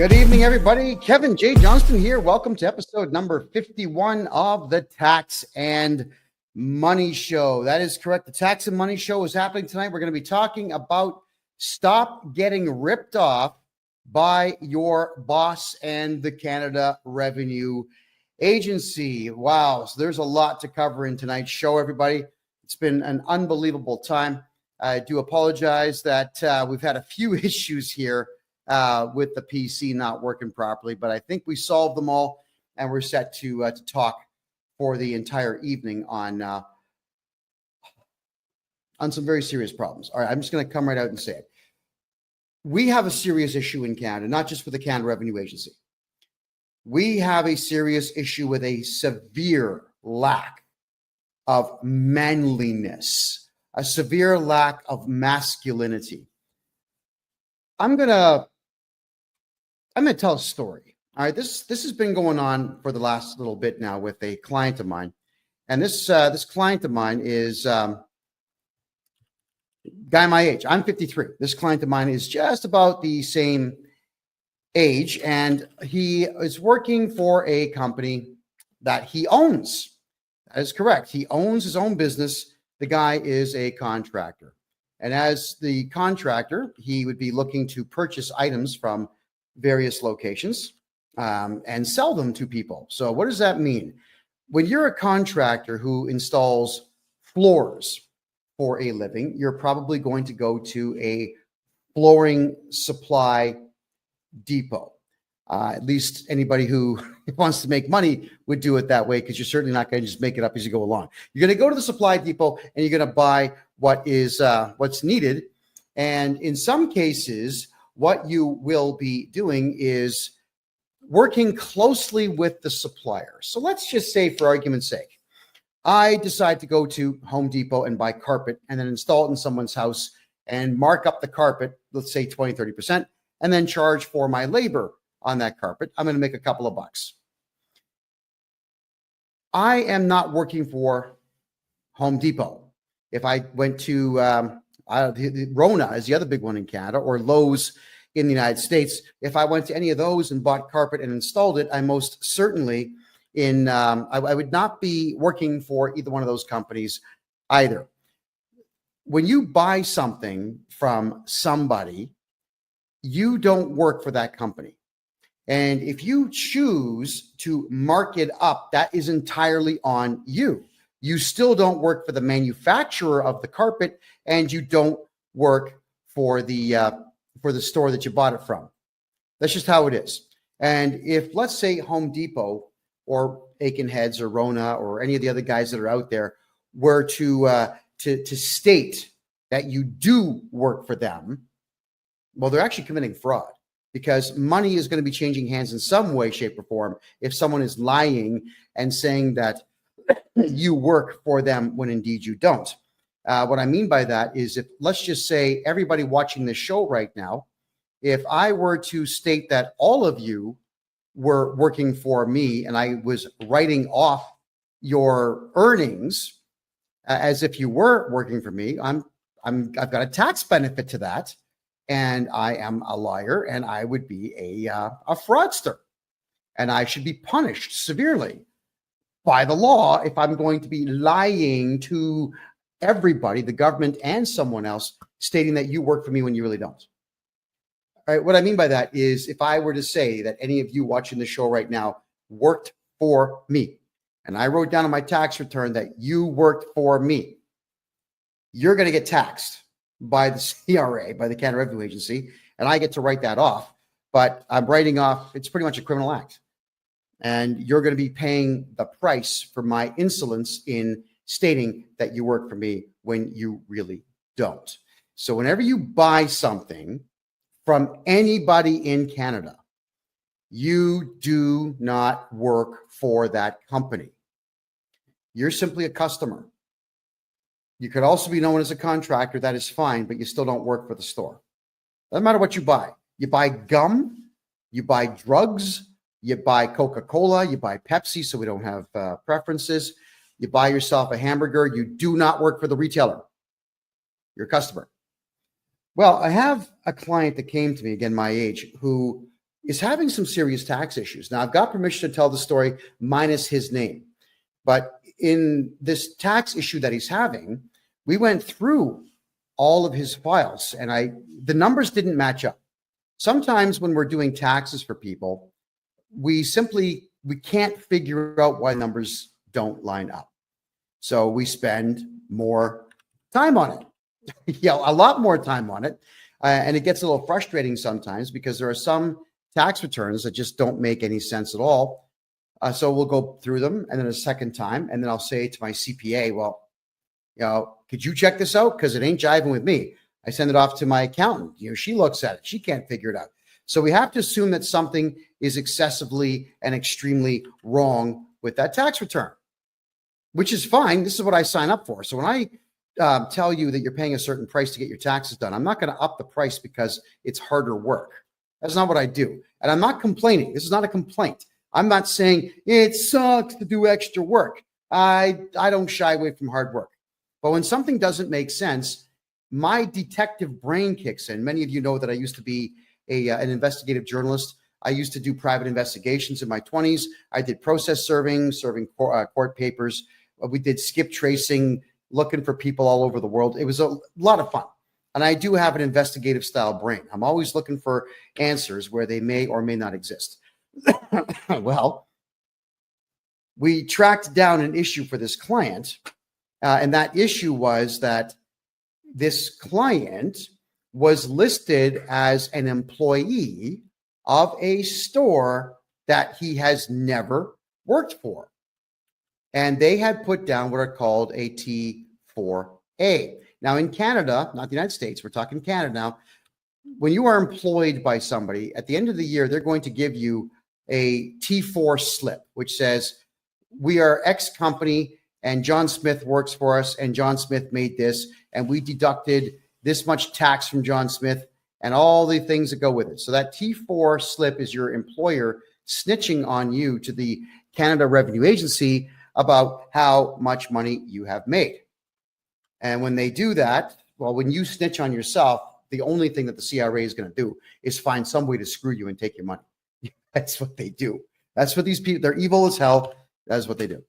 Good evening, everybody. Kevin J. Johnston here. Welcome to episode number 51 of the Tax and Money Show. That is correct. The Tax and Money Show is happening tonight. We're going to be talking about stop getting ripped off by your boss and the Canada Revenue Agency. Wow. So there's a lot to cover in tonight's show, everybody. It's been an unbelievable time. I do apologize that we've had a few issues here with the PC not working properly, but I think we solved them all, and we're set to talk for the entire evening on some very serious problems. All right, I'm just going to come right out and say it. We have a serious issue in Canada, not just with the Canada Revenue Agency. We have a serious issue with a severe lack of manliness, a severe lack of masculinity. I'm gonna tell a story. All right, this has been going on for the last little bit now with a client of mine, and this client of mine is guy my age. I'm 53. This client of mine is just about the same age, and he is working for a company that he owns. That is correct. He owns his own business. The guy is a contractor. And as the contractor, he would be looking to purchase items from various locations and sell them to people. So what does that mean? When you're a contractor who installs floors for a living, you're probably going to go to a flooring supply depot. At least anybody who wants to make money would do it that way, because you're certainly not going to just make it up as you go along. You're going to go to the supply depot and you're going to buy what is what's needed. And in some cases, what you will be doing is working closely with the supplier. So let's just say, for argument's sake, I decide to go to Home Depot and buy carpet and then install it in someone's house and mark up the carpet, let's say 20, 30%, and then charge for my labor on that carpet. I'm going to make a couple of bucks. I am not working for Home Depot. If I went to Rona is the other big one in Canada, or Lowe's in the United States, if I went to any of those and bought carpet and installed it, I most certainly I would not be working for either one of those companies either. When you buy something from somebody, you don't work for that company. And if you choose to mark it up, that is entirely on you. You still don't work for the manufacturer of the carpet, and you don't work for the store that you bought it from. That's just how it is. And if, let's say, Home Depot or Aiken Heads or Rona or any of the other guys that are out there were to state that you do work for them, well, they're actually committing fraud, because money is going to be changing hands in some way, shape, or form if someone is lying and saying that you work for them when indeed you don't. What I mean by that is, if, let's just say, everybody watching this show right now, if I were to state that all of you were working for me and I was writing off your earnings as if you were working for me, I've got a tax benefit to that. And I am a liar, and I would be a fraudster, and I should be punished severely by the law if I'm going to be lying to everybody, the government and someone else, stating that you work for me when you really don't. All right, what I mean by that is, if I were to say that any of you watching the show right now worked for me, and I wrote down on my tax return that you worked for me, you're going to get taxed by the CRA, by the Canada Revenue Agency, and I get to write that off. But I'm writing off, it's pretty much a criminal act. And you're going to be paying the price for my insolence in stating that you work for me when you really don't. So whenever you buy something from anybody in Canada, you do not work for that company. You're simply a customer. You could also be known as a contractor. That is fine, but you still don't work for the store. Doesn't matter what you buy. You buy gum, you buy drugs, you buy Coca-Cola, you buy Pepsi, so we don't have preferences. You buy yourself a hamburger. You do not work for the retailer. You're a customer. Well, I have a client that came to me, again, my age, who is having some serious tax issues. Now, I've got permission to tell the story minus his name, but in this tax issue that he's having, we went through all of his files and the numbers didn't match up. Sometimes when we're doing taxes for people, we can't figure out why numbers don't line up. So we spend more time on it, a lot more time on it. And it gets a little frustrating sometimes because there are some tax returns that just don't make any sense at all. So we'll go through them and then a second time, and then I'll say to my CPA, well, could you check this out? Because it ain't jiving with me. I send it off to my accountant. She looks at it. She can't figure it out. So we have to assume that something is excessively and extremely wrong with that tax return, which is fine. This is what I sign up for. So when I tell you that you're paying a certain price to get your taxes done, I'm not going to up the price because it's harder work. That's not what I do. And I'm not complaining. This is not a complaint. I'm not saying it sucks to do extra work. I don't shy away from hard work. But when something doesn't make sense, my detective brain kicks in. Many of you know that I used to be an investigative journalist. I used to do private investigations in my 20s. I did process serving court papers. We did skip tracing, looking for people all over the world. It was a lot of fun. And I do have an investigative style brain. I'm always looking for answers where they may or may not exist. Well, we tracked down an issue for this client. And that issue was that this client was listed as an employee of a store that he has never worked for. And they had put down what are called a T4A. Now in Canada, not the United States, we're talking Canada now, when you are employed by somebody, at the end of the year, they're going to give you a T4 slip, which says, we are X company and John Smith works for us and John Smith made this and we deducted this much tax from John Smith and all the things that go with it. So that T4 slip is your employer snitching on you to the Canada Revenue Agency about how much money you have made. And when they do that, well, when you snitch on yourself, the only thing that the CRA is going to do is find some way to screw you and take your money. That's what they do. That's what these people, they're evil as hell. That's what they do.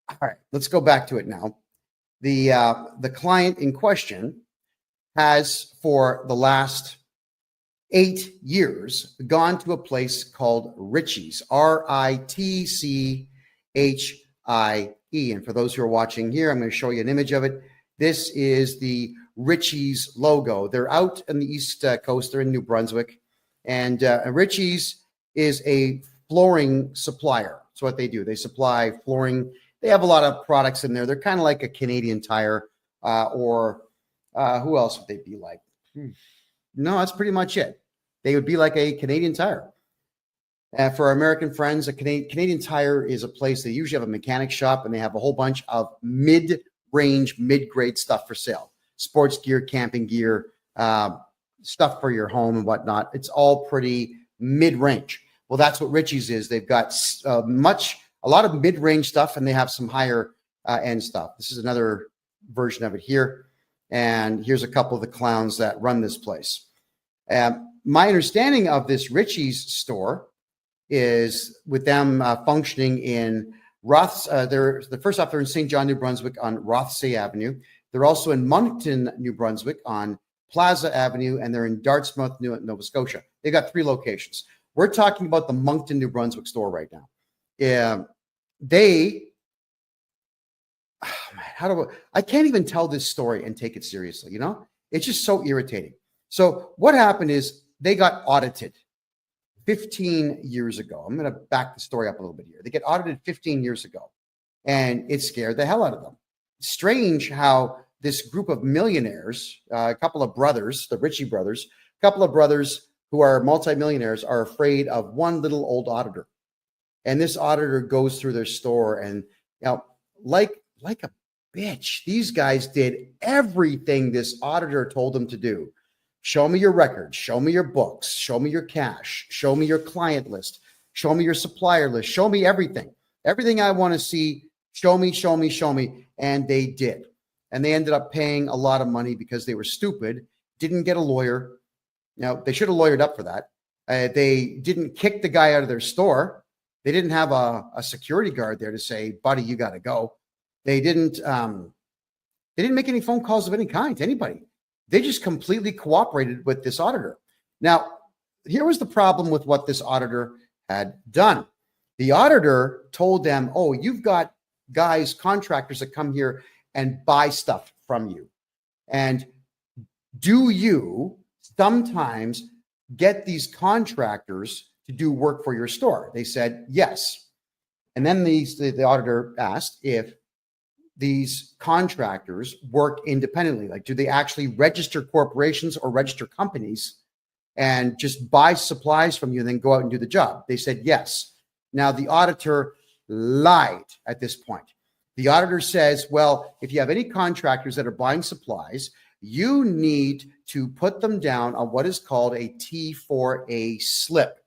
All right, let's go back to it now. The client in question has, for the last 8 years, gone to a place called Ritchie's, Ritchie. And for those who are watching here, I'm going to show you an image of it. This is the Ritchie's logo. They're out on the East Coast. They're in New Brunswick. And Ritchie's is a flooring supplier. That's what they do. They supply flooring. They have a lot of products in there. They're kind of like a Canadian Tire or who else would they be like? No, that's pretty much it. They would be like a Canadian Tire. For our American friends, a Canadian Tire is a place they usually have a mechanic shop and they have a whole bunch of mid-range, mid-grade stuff for sale. Sports gear, camping gear, stuff for your home and whatnot. It's all pretty mid-range. Well, that's what Ritchie's is. They've got a lot of mid-range stuff and they have some higher end stuff. This is another version of it here. And here's a couple of the clowns that run this place. My understanding of this Ritchie's store is with them functioning in first off, they're in St. John, New Brunswick on Rothsay Avenue. They're also in Moncton, New Brunswick on Plaza Avenue, and they're in Dartmouth, Nova Scotia. They got 3 locations. We're talking about the Moncton, New Brunswick store right now. I can't even tell this story and take it seriously, It's just so irritating. So what happened is they got audited 15 years ago. I'm going to back the story up a little bit here. They get audited 15 years ago, and it scared the hell out of them. Strange how this group of millionaires, a couple of brothers, the Ritchie brothers, a couple of brothers who are multimillionaires are afraid of one little old auditor. And this auditor goes through their store and, like a bitch, these guys did everything this auditor told them to do. Show me your records, show me your books, show me your cash, show me your client list, show me your supplier list, show me everything. Everything I want to see, show me. And they did. And they ended up paying a lot of money because they were stupid, didn't get a lawyer. Now, they should have lawyered up for that. They didn't kick the guy out of their store. They didn't have a security guard there to say, buddy, you got to go. They didn't make any phone calls of any kind to anybody. They just completely cooperated with this auditor. Now, here was the problem with what this auditor had done. The auditor told them, oh, you've got guys, contractors that come here and buy stuff from you. And do you sometimes get these contractors to do work for your store? They said, yes. And then the auditor asked if these contractors work independently. Like, do they actually register corporations or register companies and just buy supplies from you and then go out and do the job? They said, yes. Now, the auditor lied at this point. The auditor says, well, if you have any contractors that are buying supplies, you need to put them down on what is called a T4A slip,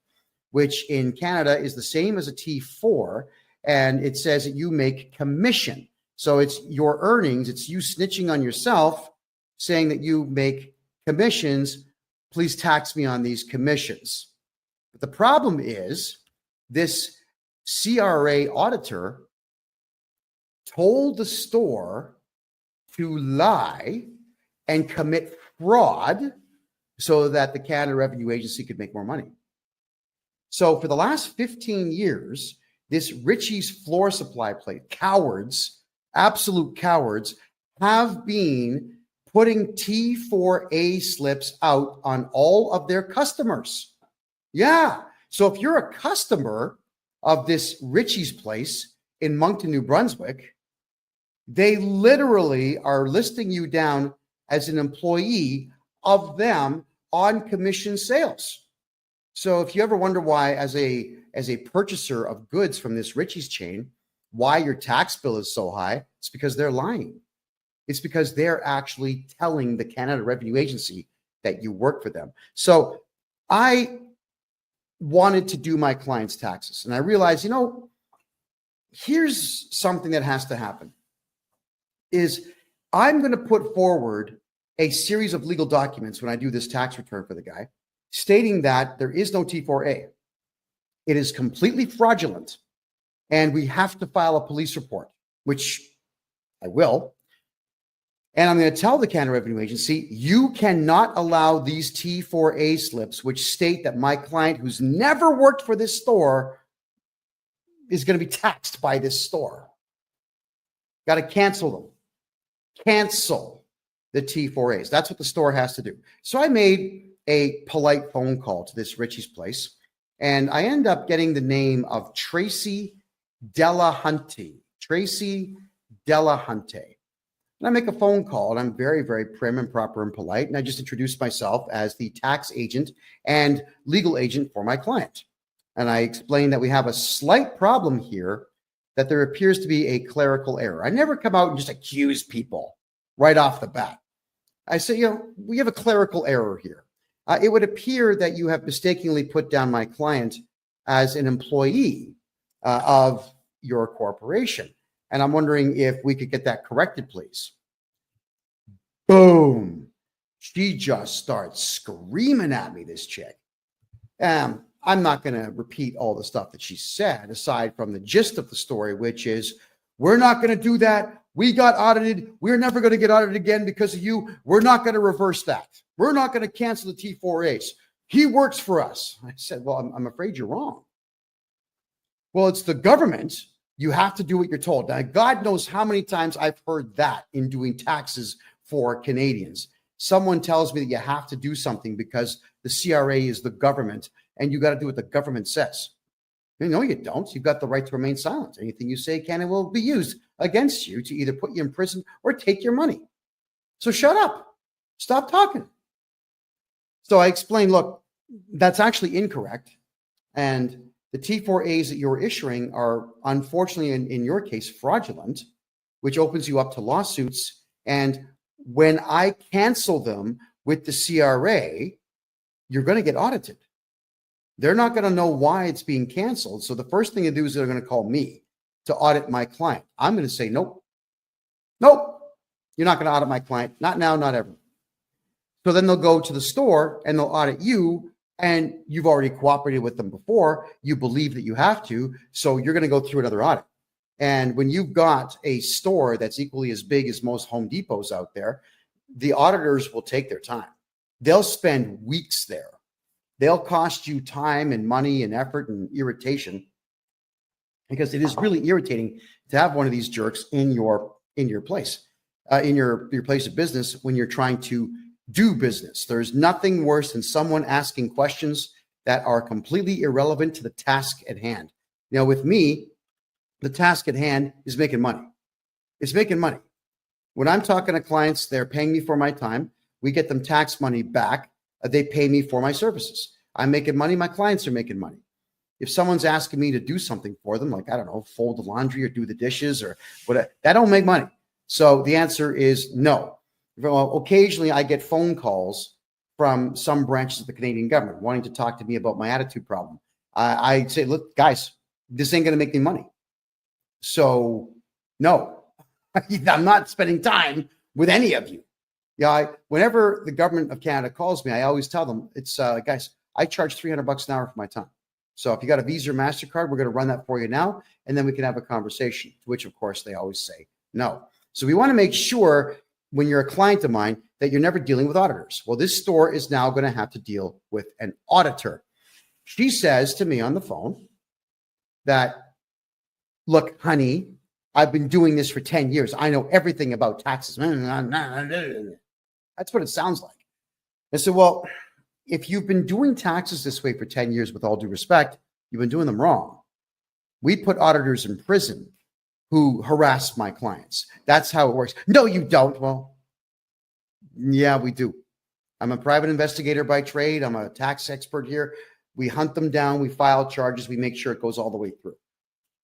which in Canada is the same as a T4. And it says that you make commission. So it's your earnings. It's you snitching on yourself, saying that you make commissions. Please tax me on these commissions. But the problem is this CRA auditor told the store to lie and commit fraud so that the Canada Revenue Agency could make more money. So for the last 15 years, this Ritchie's floor supply plate, cowards, absolute cowards, have been putting T4A slips out on all of their customers. Yeah. So if you're a customer of this Ritchie's place in Moncton, New Brunswick, they literally are listing you down as an employee of them on commission sales. So if you ever wonder why, as a purchaser of goods from this Ritchie's chain, why your tax bill is so high, it's because they're lying. It's because they're actually telling the Canada Revenue Agency that you work for them. So I wanted to do my clients' taxes, and I realized, here's something that has to happen. Is I'm going to put forward a series of legal documents when I do this tax return for the guy, stating that there is no T4A. It is completely fraudulent, and we have to file a police report, which I will. And I'm going to tell the Canada Revenue Agency, you cannot allow these T4A slips, which state that my client who's never worked for this store is going to be taxed by this store. Got to cancel them. Cancel the T4As. That's what the store has to do. So I made a polite phone call to this Ritchie's place, and I end up getting the name of Tracy Delahunty. Tracy Delahunty. And I make a phone call, and I'm very, very prim and proper and polite, and I just introduce myself as the tax agent and legal agent for my client. And I explain that we have a slight problem here, that there appears to be a clerical error. I never come out and just accuse people right off the bat. I say, we have a clerical error here. It would appear that you have mistakenly put down my client as an employee of your corporation. And I'm wondering if we could get that corrected, please. Boom. She just starts screaming at me, this chick. I'm not going to repeat all the stuff that she said, aside from the gist of the story, which is, we're not going to do that. We got audited. We're never going to get audited again because of you. We're not going to reverse that. We're not going to cancel the T4As. He works for us. I said, well, I'm afraid you're wrong. Well, it's the government. You have to do what you're told. Now, God knows how many times I've heard that in doing taxes for Canadians. Someone tells me that you have to do something because the CRA is the government and you got to do what the government says. No, you don't. You've got the right to remain silent. Anything you say can and will be used against you to either put you in prison or take your money. So shut up. Stop talking. So I explained, look, that's actually incorrect. And the T4As that you're issuing are, unfortunately, in your case, fraudulent, which opens you up to lawsuits. And when I cancel them with the CRA, you're going to get audited. They're not going to know why it's being canceled. So the first thing to do is they're going to call me to audit my client. I'm going to say, nope, you're not going to audit my client. Not now, not ever. So then they'll go to the store and they'll audit you and you've already cooperated with them before, you believe that you have to, so you're going to go through another audit. And when you've got a store that's equally as big as most Home Depots out there, the auditors will take their time. They'll spend weeks there. They'll cost you time and money and effort and irritation, because it is really irritating to have one of these jerks in your place, in your place of business when you're trying to do business. There's nothing worse than someone asking questions that are completely irrelevant to the task at hand. Now, with me, the task at hand is making money. It's making money. When I'm talking to clients, they're paying me for my time. We get them tax money back. They pay me for my services. I'm making money. My clients are making money. If someone's asking me to do something for them, like, I don't know, fold the laundry or do the dishes or whatever, that don't make money. So the answer is no. Well, occasionally I get phone calls from some branches of the Canadian government wanting to talk to me about my attitude problem. I say, look, guys, this ain't going to make me money. So no, I'm not spending time with any of you. Yeah, whenever the government of Canada calls me, I always tell them, it's guys, I charge $300 an hour for my time. So if you got a Visa or MasterCard, we're going to run that for you now, and then we can have a conversation, to which, of course, they always say no. So we want to make sure when you're a client of mine that you're never dealing with auditors. Well, this store is now going to have to deal with an auditor. She says to me on the phone that, look, honey, I've been doing this for 10 years. I know everything about taxes. That's what it sounds like. I said, well, if you've been doing taxes this way for 10 years, with all due respect, you've been doing them wrong. We put auditors in prison who harass my clients. That's how it works. No, you don't. Well, yeah, we do. I'm a private investigator by trade. I'm a tax expert here. We hunt them down. We file charges. We make sure it goes all the way through.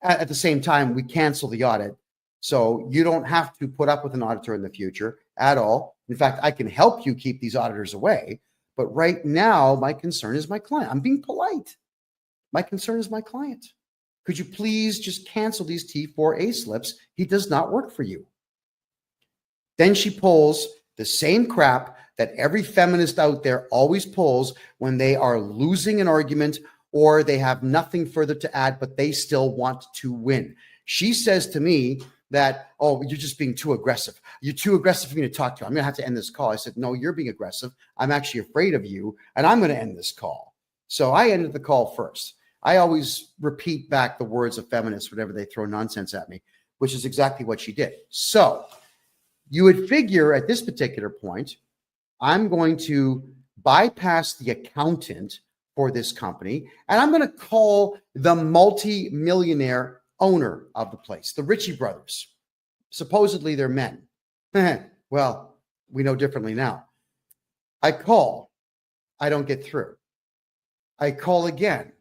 At the same time, we cancel the audit. So you don't have to put up with an auditor in the future at all. In fact, I can help you keep these auditors away. But right now, my concern is my client. I'm being polite. My concern is my client. Could you please just cancel these T4A slips? He does not work for you. Then she pulls the same crap that every feminist out there always pulls when they are losing an argument or they have nothing further to add, but they still want to win. She says to me that, oh, you're just being too aggressive. You're too aggressive for me to talk to. I'm going to have to end this call. I said, no, you're being aggressive. I'm actually afraid of you, and I'm going to end this call. So I ended the call first. I always repeat back the words of feminists whenever they throw nonsense at me, which is exactly what she did. So you would figure at this particular point, I'm going to bypass the accountant for this company, and I'm going to call the multi-millionaire owner of the place, the Ritchie brothers. Supposedly they're men. Well, we know differently now. I call. I don't get through. I call again.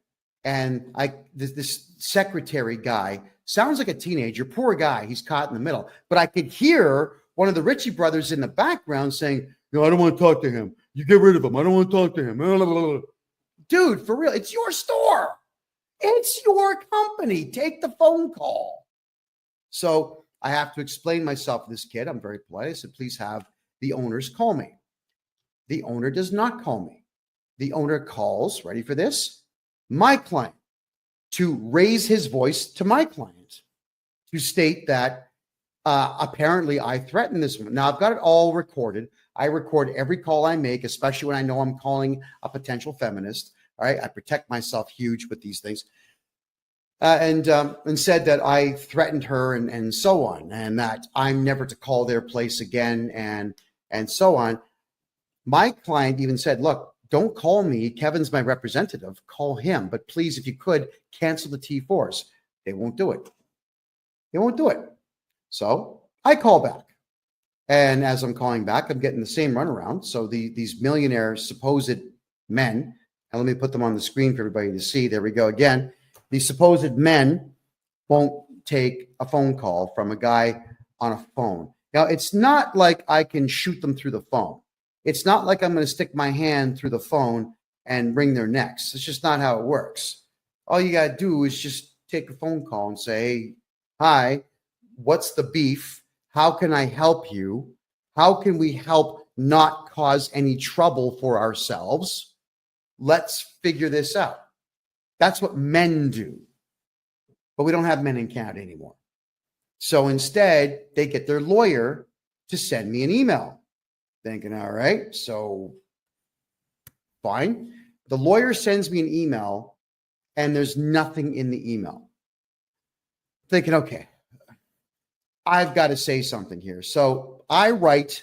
And this secretary guy sounds like a teenager, poor guy. He's caught in the middle. But I could hear one of the Ritchie brothers in the background saying, no, I don't want to talk to him. You get rid of him. I don't want to talk to him. Dude, for real, it's your store. It's your company. Take the phone call. So I have to explain myself to this kid. I'm very polite. I said, please have the owners call me. The owner does not call me. The owner calls, ready for this, my client, to raise his voice to my client, to state that apparently I threatened this woman. Now, I've got it all recorded. I record every call I make, especially when I know I'm calling a potential feminist. All right, I protect myself huge with these things. And said that I threatened her and so on, and that I'm never to call their place again and so on. My client even said, look, don't call me. Kevin's my representative. Call him. But please, if you could, cancel the T4s. They won't do it. They won't do it. So I call back. And as I'm calling back, I'm getting the same runaround. So these millionaire supposed men, and let me put them on the screen for everybody to see. There we go again. These supposed men won't take a phone call from a guy on a phone. Now, it's not like I can shoot them through the phone. It's not like I'm going to stick my hand through the phone and wring their necks. It's just not how it works. All you got to do is just take a phone call and say, hey, hi, what's the beef? How can I help you? How can we help not cause any trouble for ourselves? let's figure this out. That's what men do. But we don't have men in Canada anymore. So instead, they get their lawyer to send me an email. Thinking, all right, so fine. The lawyer sends me an email and there's nothing in the email. Thinking, okay, I've got to say something here. So I write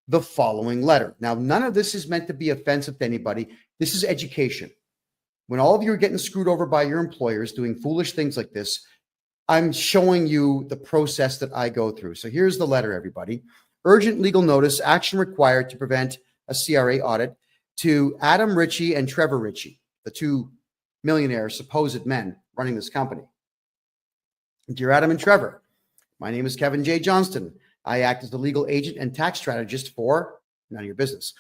the following letter. Now, none of this is meant to be offensive to anybody. This is education. When all of you are getting screwed over by your employers doing foolish things like this, I'm showing you the process that I go through. So here's the letter, everybody. Urgent legal notice, action required to prevent a CRA audit to Adam Ritchie and Trevor Ritchie, the two millionaire supposed men running this company. Dear Adam and Trevor, my name is KevinJJohnston. I act as the legal agent and tax strategist for none of your business.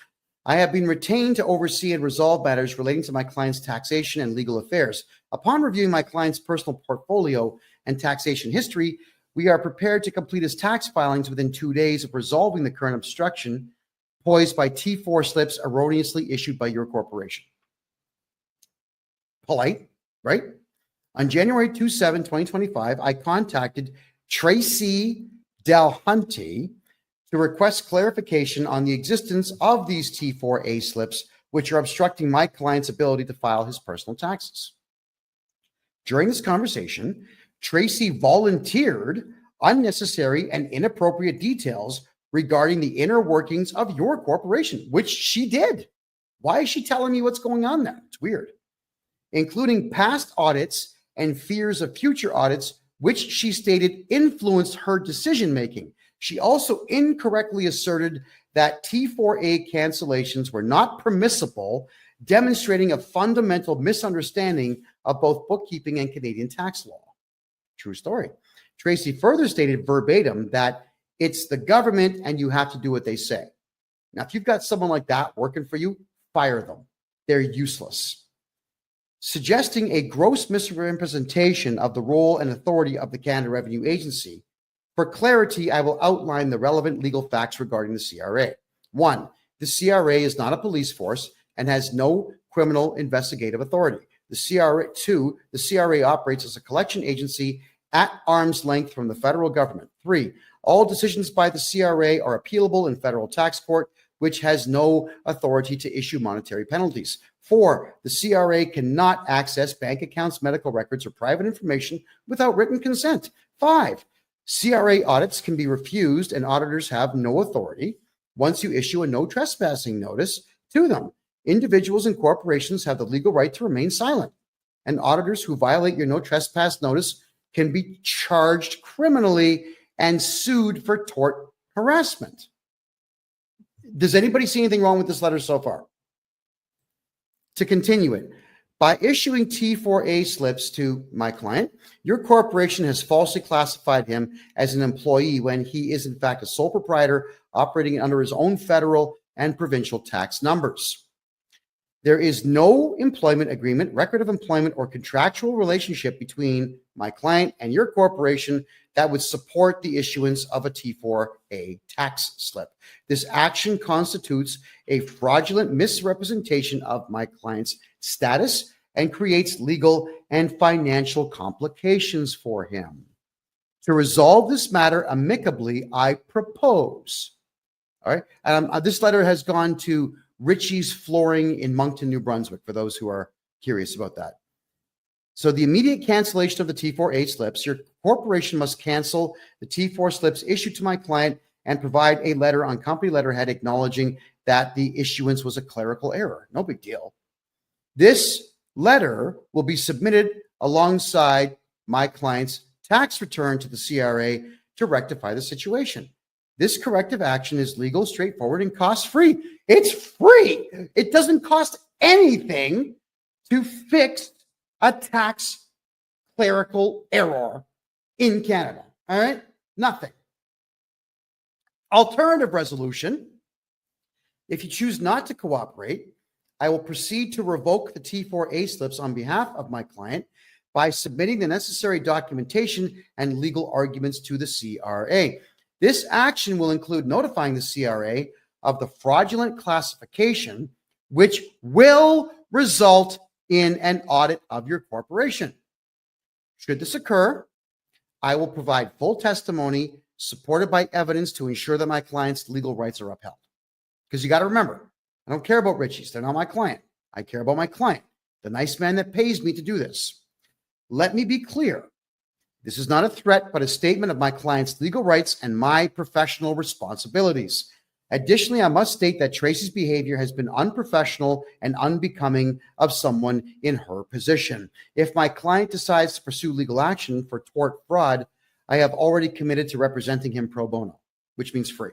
I have been retained to oversee and resolve matters relating to my client's taxation and legal affairs. Upon reviewing my client's personal portfolio and taxation history, we are prepared to complete his tax filings within 2 days of resolving the current obstruction posed by T4 slips erroneously issued by your corporation. Polite, right? On January 27, 2025, I contacted Tracy Delhunty to request clarification on the existence of these T4A slips, which are obstructing my client's ability to file his personal taxes. During this conversation, Tracy volunteered unnecessary and inappropriate details regarding the inner workings of your corporation, which she did. Why is she telling me what's going on there? It's weird. Including past audits and fears of future audits, which she stated influenced her decision-making. She also incorrectly asserted that T4A cancellations were not permissible, demonstrating a fundamental misunderstanding of both bookkeeping and Canadian tax law. True story. Tracy further stated verbatim that it's the government and you have to do what they say. Now, if you've got someone like that working for you, fire them. They're useless. Suggesting a gross misrepresentation of the role and authority of the Canada Revenue Agency. For clarity, I will outline the relevant legal facts regarding the CRA. 1, the CRA is not a police force and has no criminal investigative authority. The CRA, 2, the CRA operates as a collection agency at arm's length from the federal government. 3, all decisions by the CRA are appealable in federal tax court, which has no authority to issue monetary penalties. 4, the CRA cannot access bank accounts, medical records, or private information without written consent. 5, CRA audits can be refused and auditors have no authority once you issue a no trespassing notice to them. Individuals and corporations have the legal right to remain silent, and auditors who violate your no trespass notice can be charged criminally and sued for tort harassment. Does anybody see anything wrong with this letter so far? To continue it, by issuing T4A slips to my client, your corporation has falsely classified him as an employee when he is in fact a sole proprietor operating under his own federal and provincial tax numbers. There is no employment agreement, record of employment, or contractual relationship between my client and your corporation that would support the issuance of a T4A tax slip. This action constitutes a fraudulent misrepresentation of my client's status and creates legal and financial complications for him. To resolve this matter amicably, I propose. All right. This letter has gone to Ritchie's Flooring in Moncton, New Brunswick, for those who are curious about that. So the immediate cancellation of the T4A slips, your corporation must cancel the T4 slips issued to my client and provide a letter on company letterhead acknowledging that the issuance was a clerical error. No big deal. This letter will be submitted alongside my client's tax return to the CRA to rectify the situation. This corrective action is legal, straightforward, and cost-free. It's free. It doesn't cost anything to fix a tax clerical error in Canada. All right? Nothing. Alternative resolution. If you choose not to cooperate, I will proceed to revoke the T4A slips on behalf of my client by submitting the necessary documentation and legal arguments to the CRA. This action will include notifying the CRA of the fraudulent classification, which will result in an audit of your corporation. Should this occur, I will provide full testimony supported by evidence to ensure that my client's legal rights are upheld. Because you got to remember, I don't care about Richie's. They're not my client. I care about my client, the nice man that pays me to do this. Let me be clear. This is not a threat, but a statement of my client's legal rights and my professional responsibilities. Additionally, I must state that Tracy's behavior has been unprofessional and unbecoming of someone in her position. If my client decides to pursue legal action for tort fraud, I have already committed to representing him pro bono, which means free.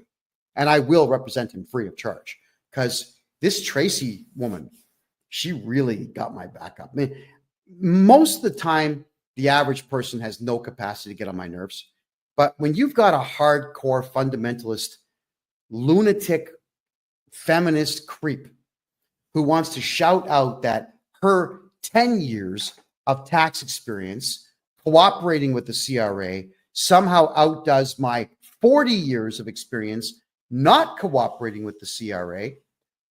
And I will represent him free of charge, because this Tracy woman, she really got my back up. I mean, most of the time, the average person has no capacity to get on my nerves. But when you've got a hardcore fundamentalist, lunatic, feminist creep who wants to shout out that her 10 years of tax experience cooperating with the CRA somehow outdoes my 40 years of experience not cooperating with the CRA,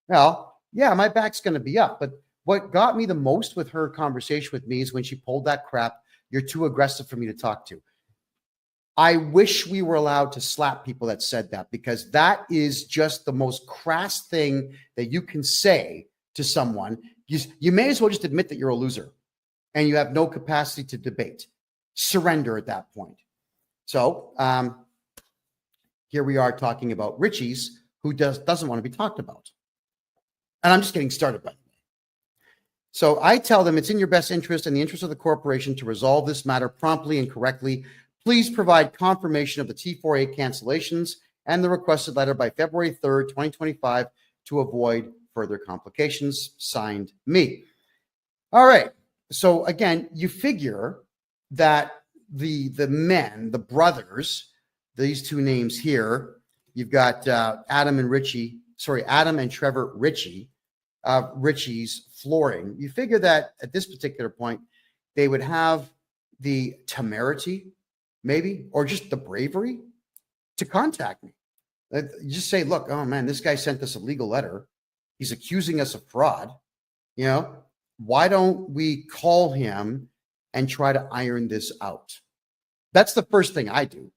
well, yeah, my back's going to be up. But what got me the most with her conversation with me is when she pulled that crap, "You're too aggressive for me to talk to." I wish we were allowed to slap people that said that, because that is just the most crass thing that you can say to someone. You may as well just admit that you're a loser and you have no capacity to debate. Surrender at that point. So here we are talking about Richie's, who doesn't want to be talked about. And I'm just getting started, by the way. So I tell them it's in your best interest and the interest of the corporation to resolve this matter promptly and correctly. Please provide confirmation of the T4A cancellations and the requested letter by February 3rd, 2025 to avoid further complications. Signed, me. All right. So again, you figure that the men, the brothers, these two names here, you've got Adam and Trevor Ritchie, Ritchie's Flooring. You figure that at this particular point, they would have the temerity, maybe, or just the bravery to contact me. You just say, look, oh man, this guy sent us a legal letter. He's accusing us of fraud. You know, why don't we call him and try to iron this out? That's the first thing I do.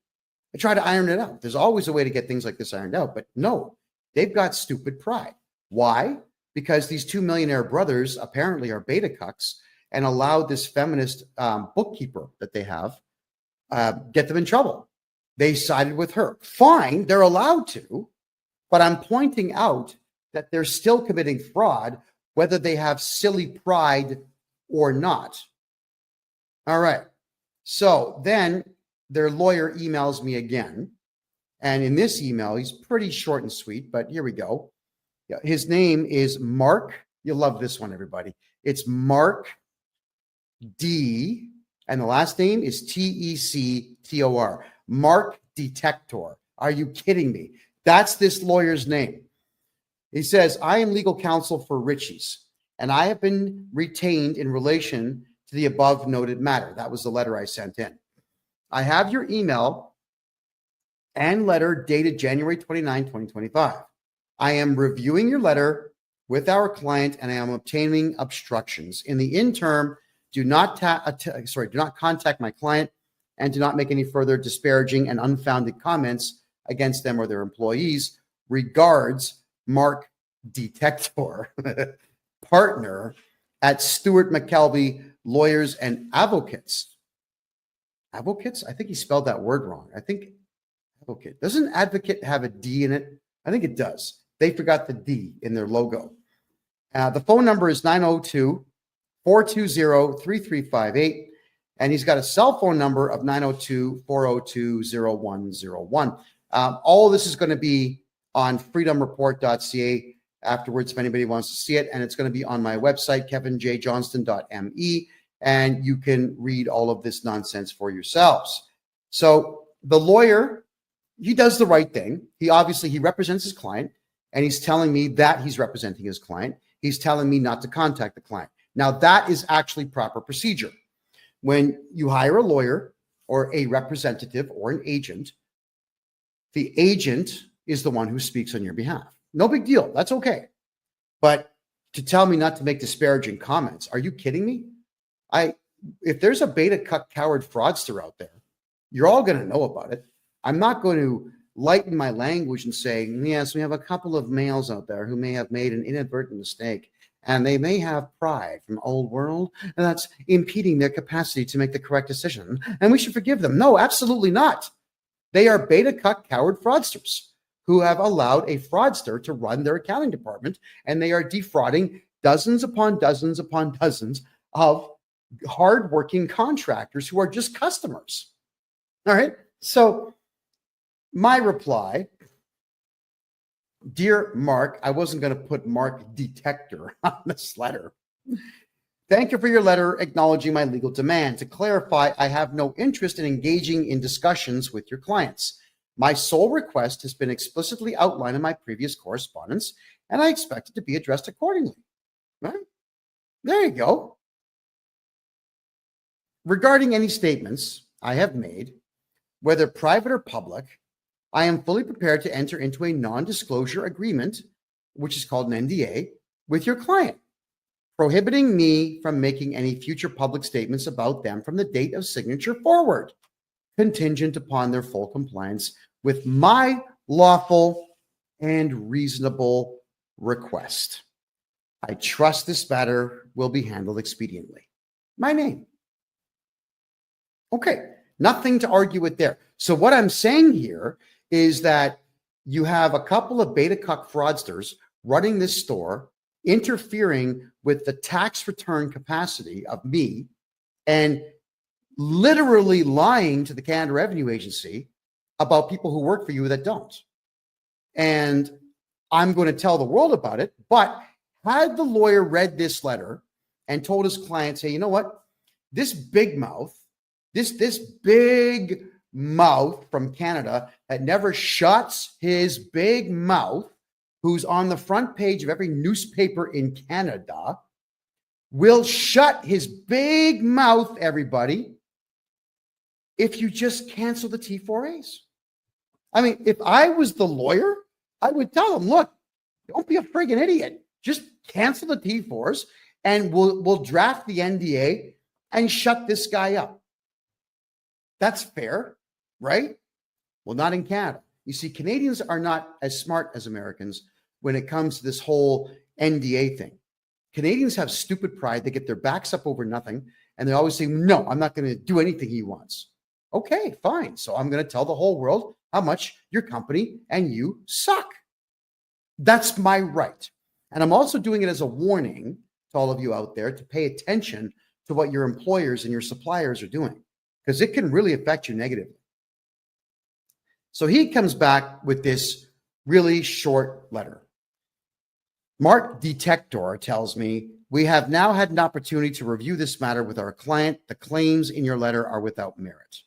I try to iron it out. There's always a way to get things like this ironed out, but no, they've got stupid pride. Why? Because these two millionaire brothers apparently are beta cucks and allowed this feminist bookkeeper that they have get them in trouble. They sided with her. Fine, they're allowed to, but I'm pointing out that they're still committing fraud, whether they have silly pride or not. All right. So then their lawyer emails me again. And in this email, he's pretty short and sweet, but here we go. His name is Mark. You'll love this one, everybody. It's Mark D. And the last name is Tector. Mark Detector. Are you kidding me? That's this lawyer's name. He says, I am legal counsel for Ritchie's, and I have been retained in relation to the above noted matter. That was the letter I sent in. I have your email and letter dated January 29, 2025. I am reviewing your letter with our client and I am obtaining obstructions. In the interim, do not contact my client and do not make any further disparaging and unfounded comments against them or their employees. Regards, Mark Detector, partner at Stewart McKelvey Lawyers and Advocates. Advocates? I think he spelled that word wrong. I think advocate. Doesn't advocate have a D in it? I think it does. They forgot the D in their logo. The phone number is 902-420-3358. And he's got a cell phone number of 902-402-0101. All of this is going to be on freedomreport.ca afterwards if anybody wants to see it. And it's going to be on my website, KevinJJohnston.me. And you can read all of this nonsense for yourselves. So the lawyer, he does the right thing. He represents his client, and he's telling me that he's representing his client. He's telling me not to contact the client. Now, that is actually proper procedure. When you hire a lawyer or a representative or an agent, the agent is the one who speaks on your behalf. No big deal. That's okay. But to tell me not to make disparaging comments. Are you kidding me? If there's a beta cuck coward fraudster out there, you're all going to know about it. I'm not going to lighten my language and say, yes, we have a couple of males out there who may have made an inadvertent mistake, and they may have pride from old world, and that's impeding their capacity to make the correct decision, and we should forgive them. No, absolutely not. They are beta cuck coward fraudsters who have allowed a fraudster to run their accounting department, and they are defrauding dozens upon dozens upon dozens of hardworking contractors who are just customers. All right. So my reply, dear Mark, I wasn't going to put Mark Detector on this letter. Thank you for your letter acknowledging my legal demand. To clarify, I have no interest in engaging in discussions with your clients. My sole request has been explicitly outlined in my previous correspondence, and I expect it to be addressed accordingly. Right? There you go. Regarding any statements I have made, whether private or public, I am fully prepared to enter into a non-disclosure agreement, which is called an NDA, with your client, prohibiting me from making any future public statements about them from the date of signature forward, contingent upon their full compliance with my lawful and reasonable request. I trust this matter will be handled expediently. My name. Okay, nothing to argue with there. So what I'm saying here is that you have a couple of beta cuck fraudsters running this store, interfering with the tax return capacity of me, and literally lying to the Canada Revenue Agency about people who work for you that don't. And I'm going to tell the world about it. But had the lawyer read this letter and told his clients, hey, you know what? This big mouth, this big mouth from Canada that never shuts his big mouth, who's on the front page of every newspaper in Canada, will shut his big mouth, everybody, if you just cancel the T4As. I mean, if I was the lawyer, I would tell him, look, don't be a friggin' idiot. Just cancel the T4s and we'll draft the NDA and shut this guy up. That's fair, right? Well, not in Canada. You see, Canadians are not as smart as Americans when it comes to this whole NDA thing. Canadians have stupid pride. They get their backs up over nothing. And they always say, no, I'm not going to do anything he wants. Okay, fine. So I'm going to tell the whole world how much your company and you suck. That's my right. And I'm also doing it as a warning to all of you out there to pay attention to what your employers and your suppliers are doing, because it can really affect you negatively. So he comes back with this really short letter. Mark Detector tells me, we have now had an opportunity to review this matter with our client. The claims in your letter are without merit.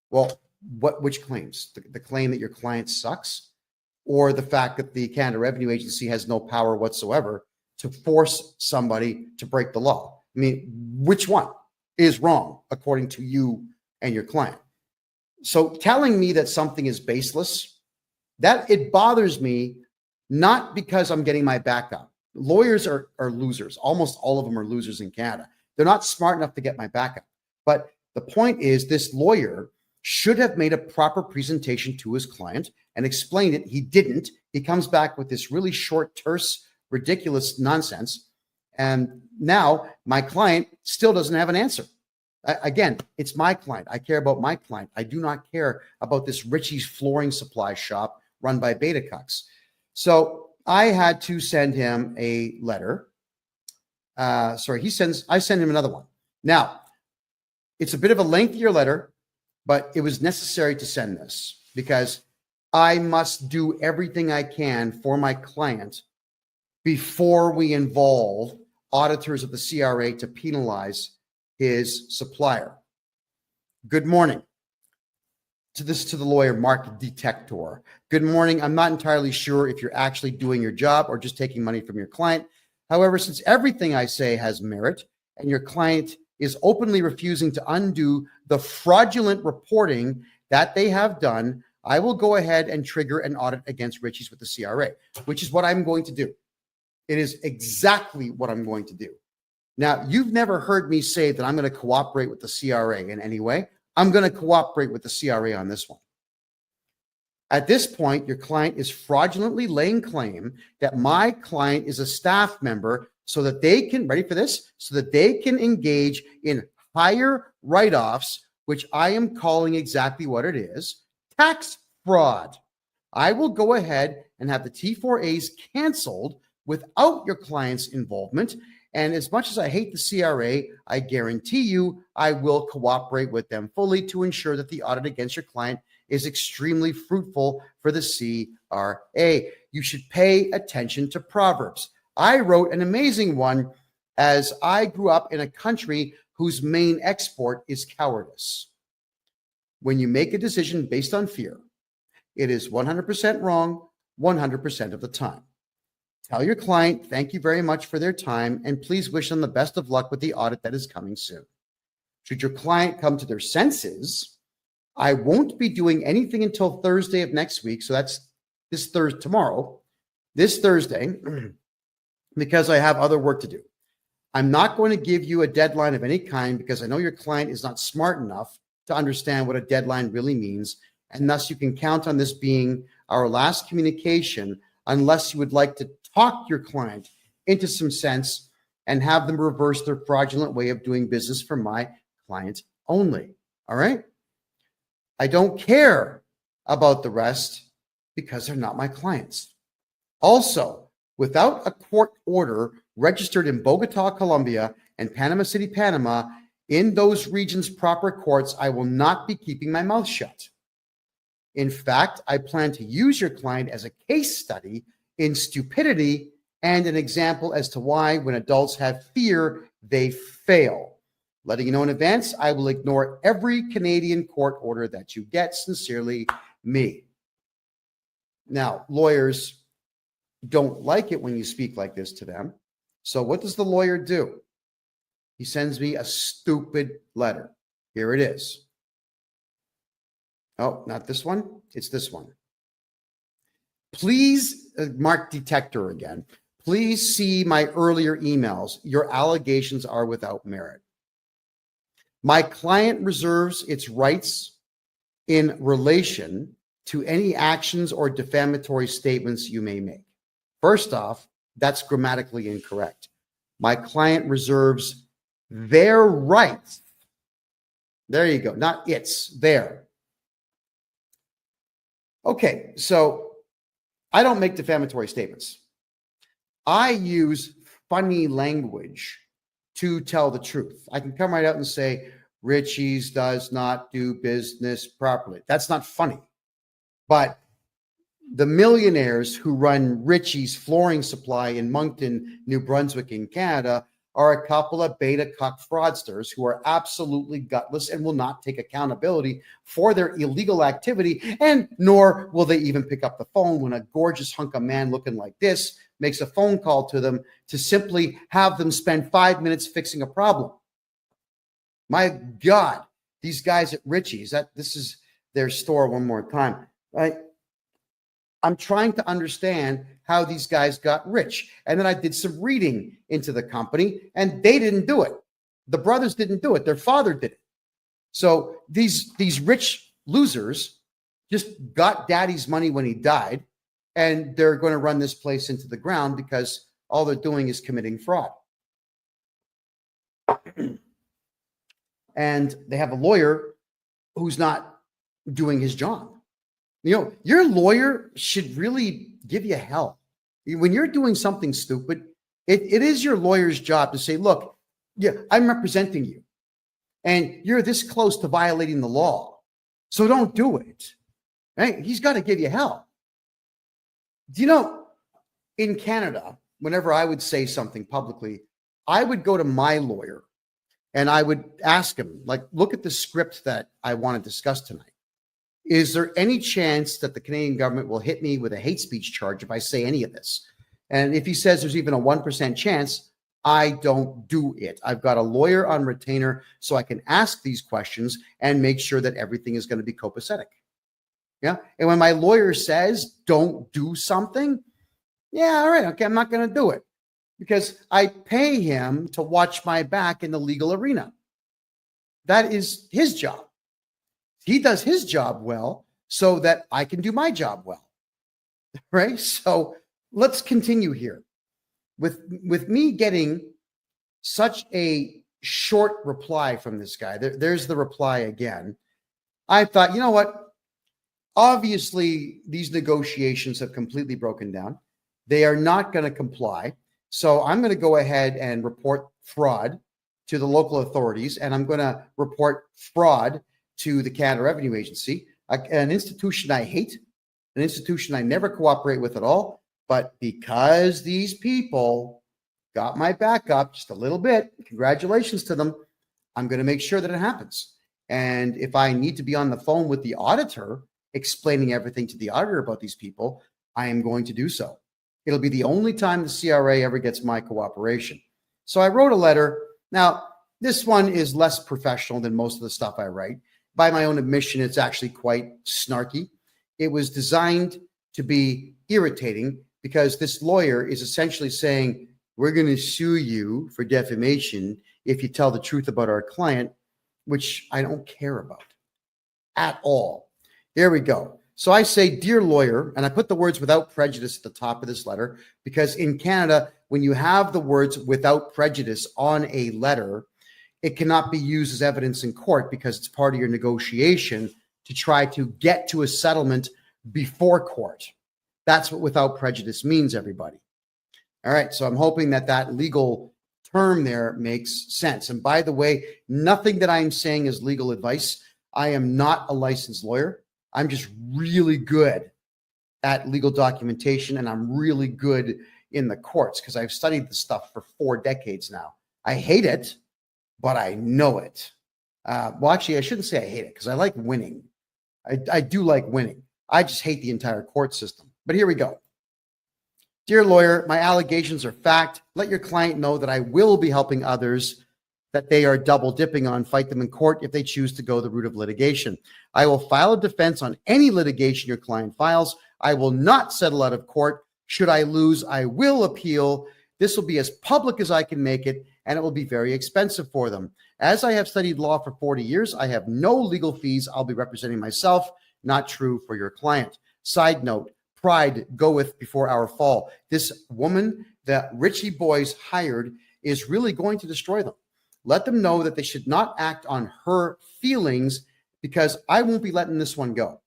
Well, which claims? The claim that your client sucks, or the fact that the Canada Revenue Agency has no power whatsoever to force somebody to break the law? I mean, which one is wrong according to you and your client? So telling me that something is baseless, that it bothers me, not because I'm getting my back up. Lawyers are losers. Almost all of them are losers in Canada. They're not smart enough to get my back up. But the point is, this lawyer should have made a proper presentation to his client and explained it. He didn't. He comes back with this really short, terse, ridiculous nonsense. And now my client still doesn't have an answer. Again, it's my client. I care about my client. I do not care about this Richie's flooring supply shop run by beta cucks. So I had to send him a letter. I send him another one. Now, it's a bit of a lengthier letter, but it was necessary to send this because I must do everything I can for my client before we involve auditors of the CRA to penalize his supplier. Good morning. To the lawyer, Mark Detector. Good morning. I'm not entirely sure if you're actually doing your job or just taking money from your client. However, since everything I say has merit and your client is openly refusing to undo the fraudulent reporting that they have done, I will go ahead and trigger an audit against Richie's with the CRA, which is what I'm going to do. It is exactly what I'm going to do. Now, you've never heard me say that I'm going to cooperate with the CRA in any way. I'm going to cooperate with the CRA on this one. At this point, your client is fraudulently laying claim that my client is a staff member so that they can, ready for this, so that they can engage in higher write-offs, which I am calling exactly what it is, tax fraud. I will go ahead and have the T4As canceled without your client's involvement. And as much as I hate the CRA, I guarantee you I will cooperate with them fully to ensure that the audit against your client is extremely fruitful for the CRA. You should pay attention to Proverbs. I wrote an amazing one as I grew up in a country whose main export is cowardice. When you make a decision based on fear, it is 100% wrong 100% of the time. Tell your client, thank you very much for their time, and please wish them the best of luck with the audit that is coming soon. Should your client come to their senses, I won't be doing anything until Thursday of next week. So that's this Thursday, this Thursday, because I have other work to do. I'm not going to give you a deadline of any kind because I know your client is not smart enough to understand what a deadline really means. And thus you can count on this being our last communication unless you would like to talk your client into some sense and have them reverse their fraudulent way of doing business for my client only. All right? I don't care about the rest because they're not my clients. Also, without a court order registered in Bogota, Colombia, and Panama City, Panama, in those regions' proper courts, I will not be keeping my mouth shut. In fact, I plan to use your client as a case study in stupidity and an example as to why, when adults have fear, they fail. Letting you know in advance, I will ignore every Canadian court order that you get. Sincerely, me. Now, lawyers don't like it when you speak like this to them. So what does the lawyer do? He sends me a stupid letter. Here it is. Oh, not this one. It's this one. Please, mark detector again. Please see my earlier emails. Your allegations are without merit. My client reserves its rights in relation to any actions or defamatory statements you may make. First off, that's grammatically incorrect. My client reserves their rights. There you go. Not its, their. Okay, so I don't make defamatory statements. I use funny language to tell the truth. I can come right out and say, Richie's does not do business properly. That's not funny. But the millionaires who run Richie's Flooring Supply in Moncton, New Brunswick in Canada are a couple of beta cuck fraudsters who are absolutely gutless and will not take accountability for their illegal activity, and nor will they even pick up the phone when a gorgeous hunk of man looking like this makes a phone call to them to simply have them spend 5 minutes fixing a problem. My God, these guys at Richie's, this is their store one more time, right? I'm trying to understand how these guys got rich. And then I did some reading into the company, and they didn't do it. The brothers didn't do it. Their father did it. So these rich losers just got daddy's money when he died, and they're going to run this place into the ground because all they're doing is committing fraud. And they have a lawyer who's not doing his job. You know, your lawyer should really give you hell. When you're doing something stupid, it is your lawyer's job to say, look, yeah, I'm representing you, and you're this close to violating the law, so don't do it. Right? He's got to give you hell. Do you know, in Canada, whenever I would say something publicly, I would go to my lawyer and I would ask him, like, look at the script that I want to discuss tonight. Is there any chance that the Canadian government will hit me with a hate speech charge if I say any of this? And if he says there's even a 1% chance, I don't do it. I've got a lawyer on retainer so I can ask these questions and make sure that everything is going to be copacetic. Yeah. And when my lawyer says don't do something, yeah, all right, okay, I'm not going to do it. because I pay him to watch my back in the legal arena. That is his job. He does his job well so that I can do my job well, right? So let's continue here. With me getting such a short reply from this guy, there's the reply again. I thought, you know what? Obviously, these negotiations have completely broken down. They are not going to comply. So I'm going to go ahead and report fraud to the local authorities, and I'm going to report fraud to the Canada Revenue Agency, an institution I hate, an institution I never cooperate with at all. But because these people got my back up just a little bit, congratulations to them, I'm going to make sure that it happens. And if I need to be on the phone with the auditor, explaining everything to the auditor about these people, I am going to do so. It'll be the only time the CRA ever gets my cooperation. So I wrote a letter. Now, this one is less professional than most of the stuff I write. By my own admission, it's actually quite snarky. It was designed to be irritating because this lawyer is essentially saying, we're going to sue you for defamation if you tell the truth about our client, which I don't care about at all. There we go. So I say, dear lawyer, and I put the words without prejudice at the top of this letter, because in Canada, when you have the words without prejudice on a letter, it cannot be used as evidence in court because it's part of your negotiation to try to get to a settlement before court. That's what without prejudice means, everybody. All right, so I'm hoping that that legal term there makes sense. And by the way, nothing that I'm saying is legal advice. I am not a licensed lawyer. I'm just really good at legal documentation, and I'm really good in the courts because I've studied this stuff for 4 decades now. I hate it, but I know it. Well, actually, I shouldn't say I hate it because I like winning. I do like winning. I just hate the entire court system. But here we go. Dear lawyer, my allegations are fact. Let your client know that I will be helping others that they are double dipping on fight them in court if they choose to go the route of litigation. I will file a defense on any litigation your client files. I will not settle out of court. Should I lose, I will appeal. This will be as public as I can make it, and it will be very expensive for them. As I have studied law for 40 years, I have no legal fees. I'll be representing myself. Not true for your client. Side note, pride goeth before our fall. This woman that Richie Boys hired is really going to destroy them. Let them know that they should not act on her feelings because I won't be letting this one go.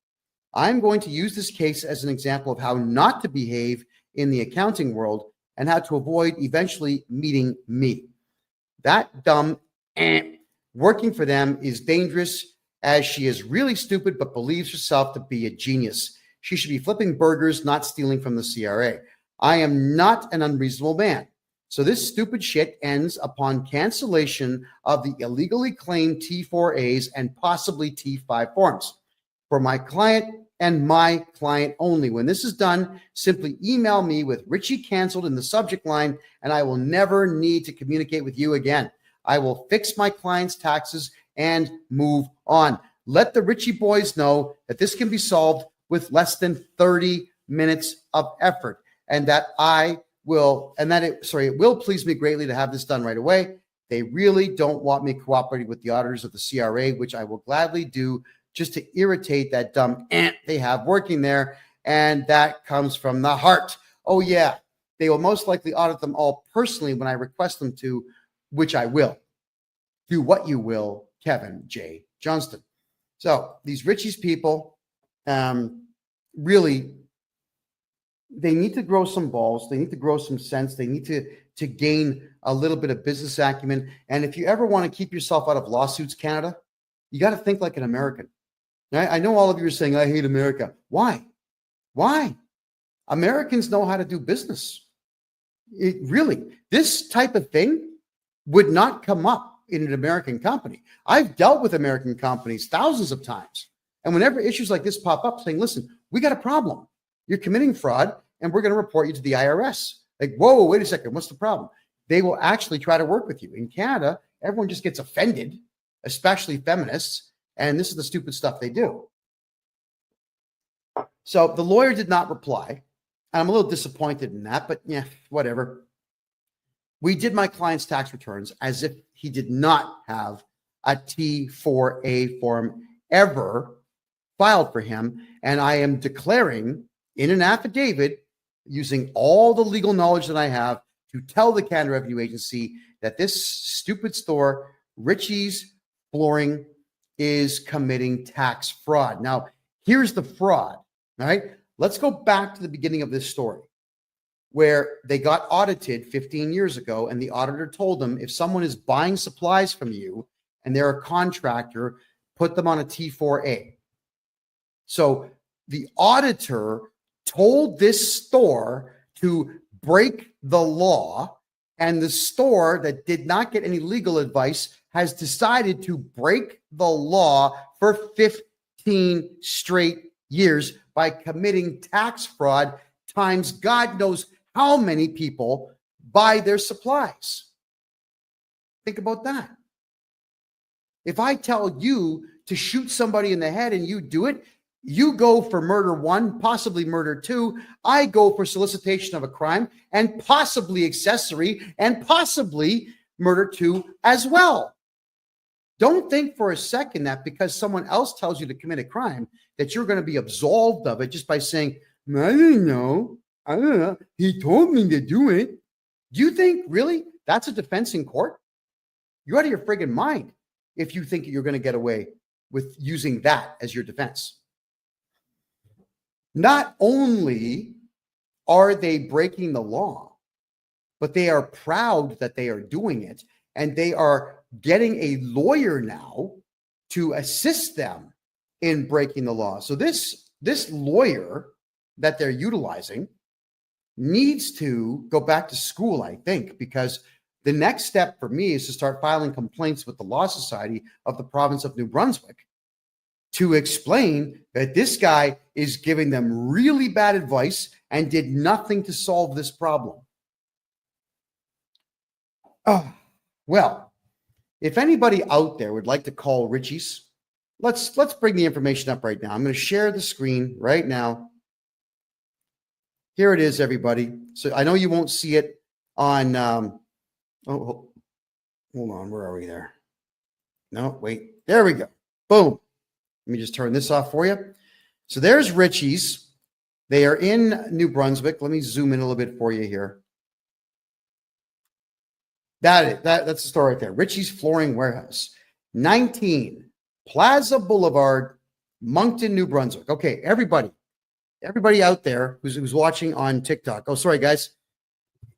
I'm going to use this case as an example of how not to behave in the accounting world and how to avoid eventually meeting me. That dumb working for them is dangerous as she is really stupid but believes herself to be a genius. She should be flipping burgers, not stealing from the CRA. I am not an unreasonable man. So this stupid shit ends upon cancellation of the illegally claimed T4As and possibly T5 forms for my client and my client only. When this is done, simply email me with Richie canceled in the subject line, and I will never need to communicate with you again. I will fix my client's taxes and move on. Let the Richie boys know that this can be solved with less than 30 minutes of effort, and that it will please me greatly to have this done right away. They really don't want me cooperating with the auditors of the CRA, which I will gladly do just to irritate that dumb ant they have working there. And that comes from the heart. Oh yeah, they will most likely audit them all personally when I request them to, which I will. Do what you will, Kevin J. Johnston. So these Richie's people, really, they need to grow some balls. They need to grow some sense. They need to gain a little bit of business acumen. And if you ever want to keep yourself out of lawsuits, Canada, you got to think like an American. I know all of you are saying, I hate America. Why? Why? Americans know how to do business. This type of thing would not come up in an American company. I've dealt with American companies thousands of times. And whenever issues like this pop up saying, listen, we got a problem. You're committing fraud and we're going to report you to the IRS. Like, whoa, wait a second. What's the problem? They will actually try to work with you. In Canada, everyone just gets offended, especially feminists. And this is the stupid stuff they do. So the lawyer did not reply. And I'm a little disappointed in that, but yeah, whatever. We did my client's tax returns as if he did not have a T4A form ever filed for him. And I am declaring in an affidavit, using all the legal knowledge that I have, to tell the Canada Revenue Agency that this stupid store, Richie's Flooring, is committing tax fraud. Now, here's the fraud, all right? Let's go back to the beginning of this story, where they got audited 15 years ago, and the auditor told them, if someone is buying supplies from you and they're a contractor, put them on a T4A. So the auditor told this store to break the law, and the store that did not get any legal advice has decided to break the law for 15 straight years by committing tax fraud times God knows how many people buy their supplies. Think about that. If I tell you to shoot somebody in the head and you do it, you go for murder 1, possibly murder 2. I go for solicitation of a crime and possibly accessory and possibly murder 2 as well. Don't think for a second that because someone else tells you to commit a crime that you're going to be absolved of it just by saying, I don't know. He told me to do it. Do you think really that's a defense in court? You're out of your friggin' mind if you think you're going to get away with using that as your defense. Not only are they breaking the law, but they are proud that they are doing it, and they are getting a lawyer now to assist them in breaking the law. So this lawyer that they're utilizing needs to go back to school, I think, because the next step for me is to start filing complaints with the Law Society of the province of New Brunswick to explain that this guy is giving them really bad advice and did nothing to solve this problem. Well, if anybody out there would like to call Richie's, let's bring the information up right now. I'm going to share the screen right now. Here it is, everybody. So I know you won't see it on, hold on, where are we there? No, wait, there we go. Boom. Let me just turn this off for you. So there's Richie's. They are in New Brunswick. Let me zoom in a little bit for you here. That's the store right there. Richie's Flooring Warehouse, 19 Plaza Boulevard, Moncton, New Brunswick. Okay, everybody out there who's watching on TikTok. Oh, sorry, guys.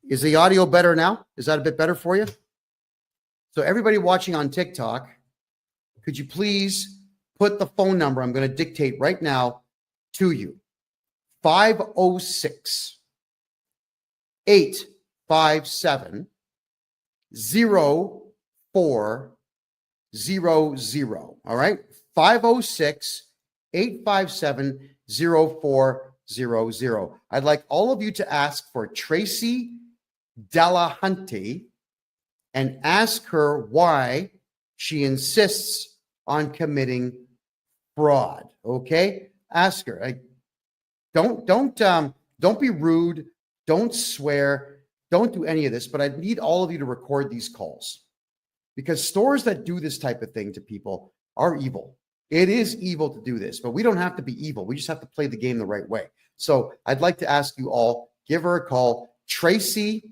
Is the audio better now? Is that a bit better for you? So everybody watching on TikTok, could you please put the phone number I'm going to dictate right now to you? 506 857 0400. All right. 506 857 0400. I'd like all of you to ask for Tracy Delahunty and ask her why she insists on committing fraud. Okay? Ask her. Don't be rude. Don't swear. Don't do any of this, but I need all of you to record these calls because stores that do this type of thing to people are evil. It is evil to do this, but we don't have to be evil. We just have to play the game the right way. So I'd like to ask you all, give her a call, Tracy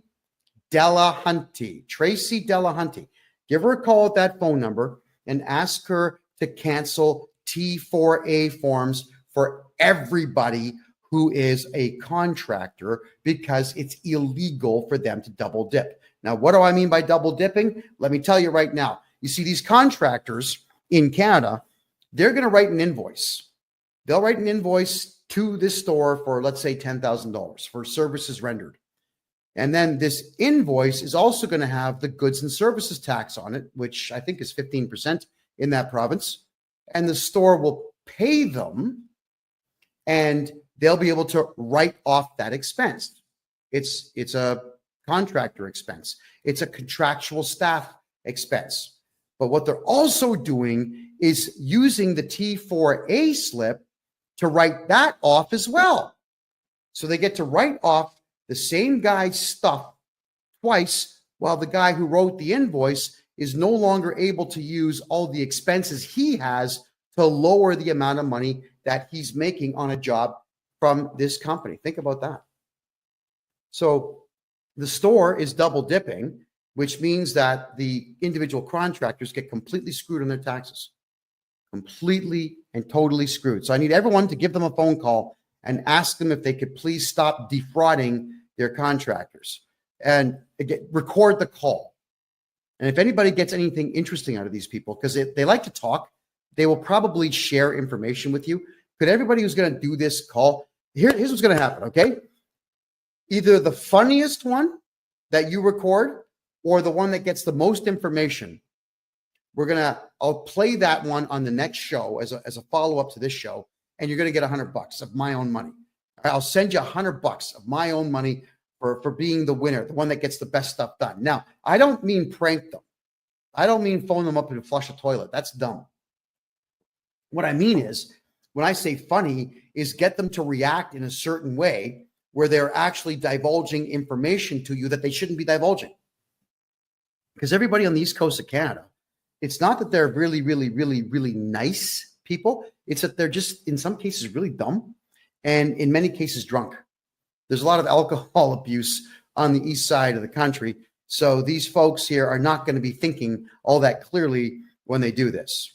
Delahunty. Tracy Delahunty. Give her a call at that phone number and ask her to cancel T4A forms for everybody who is a contractor because it's illegal for them to double dip. Now, what do I mean by double dipping? Let me tell you right now. You see, these contractors in Canada, they're going to write an invoice. They'll write an invoice to this store for, let's say, $10,000 for services rendered. And then this invoice is also going to have the goods and services tax on it, which I think is 15% in that province. And the store will pay them and they'll be able to write off that expense. It's a contractor expense. It's a contractual staff expense. But what they're also doing is using the T4A slip to write that off as well. So they get to write off the same guy's stuff twice Well, the guy who wrote the invoice is no longer able to use all the expenses he has to lower the amount of money that he's making on a job from this company. Think about that. So the store is double dipping, which means that the individual contractors get completely screwed on their taxes. Completely and totally screwed. So I need everyone to give them a phone call and ask them if they could please stop defrauding their contractors, and again, record the call. And if anybody gets anything interesting out of these people, because they like to talk, they will probably share information with you. Could everybody who's going to do this call, here's what's going to happen, okay? Either the funniest one that you record or the one that gets the most information. I'll play that one on the next show as a follow-up to this show, and you're going to get $100 of my own money. I'll send you $100 of my own money for being the winner, the one that gets the best stuff done. Now, I don't mean prank them. I don't mean phone them up and flush a toilet. That's dumb. What I mean is, when I say funny, is get them to react in a certain way where they're actually divulging information to you that they shouldn't be divulging. Because everybody on the East Coast of Canada, it's not that they're really, really, really, really nice people. It's that they're just, in some cases, really dumb, and in many cases, drunk. There's a lot of alcohol abuse on the east side of the country. So these folks here are not going to be thinking all that clearly when they do this.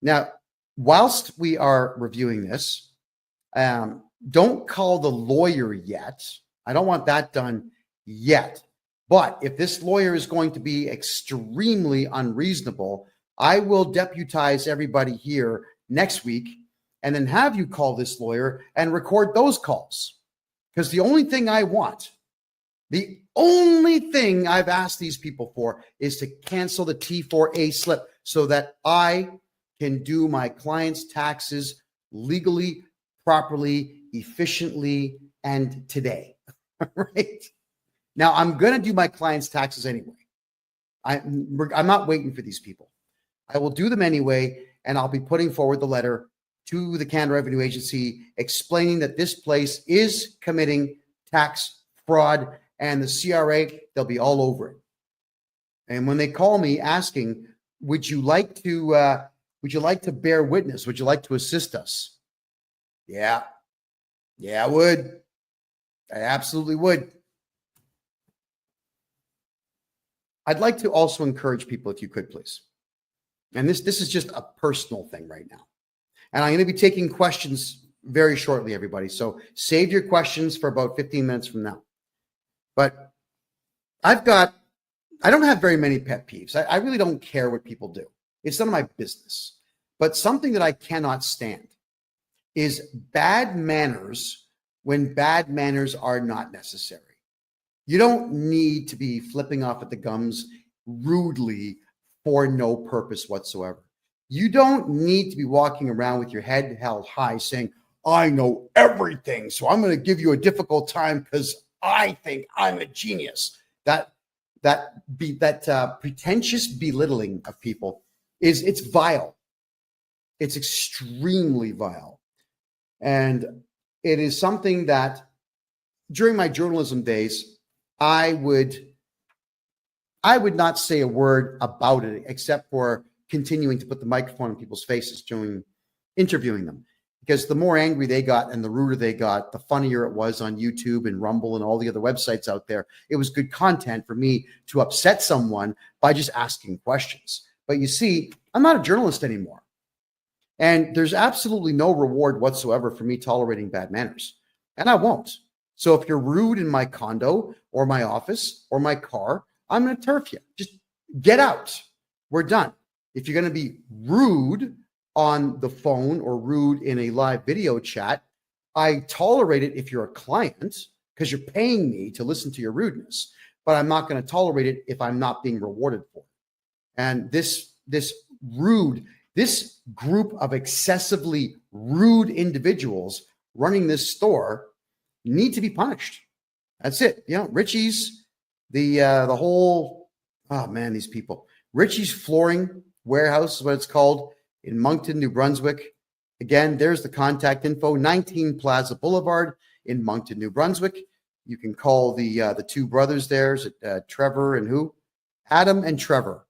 Now, whilst we are reviewing this, don't call the lawyer yet. I don't want that done yet. But if this lawyer is going to be extremely unreasonable, I will deputize everybody here next week and then have you call this lawyer and record those calls. Because the only thing I want, the only thing I've asked these people for is to cancel the T4A slip so that I can do my client's taxes legally, properly, efficiently, and today. Right? Now, I'm going to do my client's taxes anyway. I'm not waiting for these people. I will do them anyway, and I'll be putting forward the letter to the Canada Revenue Agency explaining that this place is committing tax fraud, and the CRA, they'll be all over it. And when they call me asking, would you like to bear witness? Would you like to assist us? Yeah, I would. I absolutely would. I'd like to also encourage people, if you could, please. And this is just a personal thing right now. And I'm going to be taking questions very shortly, everybody. So save your questions for about 15 minutes from now. But I don't have very many pet peeves. I really don't care what people do. It's none of my business. But something that I cannot stand is bad manners when bad manners are not necessary. You don't need to be flipping off at the gums rudely for no purpose whatsoever. You don't need to be walking around with your head held high saying, I know everything, so I'm going to give you a difficult time because I think I'm a genius. That pretentious belittling of people it's vile. It's extremely vile. And it is something that during my journalism days, I would not say a word about it except for continuing to put the microphone in people's faces during interviewing them. Because the more angry they got and the ruder they got, the funnier it was on YouTube and Rumble and all the other websites out there. It was good content for me to upset someone by just asking questions. But you see, I'm not a journalist anymore. And there's absolutely no reward whatsoever for me tolerating bad manners. And I won't. So if you're rude in my condo or my office or my car, I'm going to turf you. Just get out. We're done. If you're going to be rude on the phone or rude in a live video chat, I tolerate it if you're a client because you're paying me to listen to your rudeness, but I'm not going to tolerate it if I'm not being rewarded for it. And this group of excessively rude individuals running this store need to be punished. That's it. You know, Richie's, the whole, oh man, these people. Richie's Flooring Warehouse is what it's called in Moncton, New Brunswick. Again, there's the contact info, 19 Plaza Boulevard in Moncton, New Brunswick. You can call the two brothers there, Trevor and who? Adam and Trevor.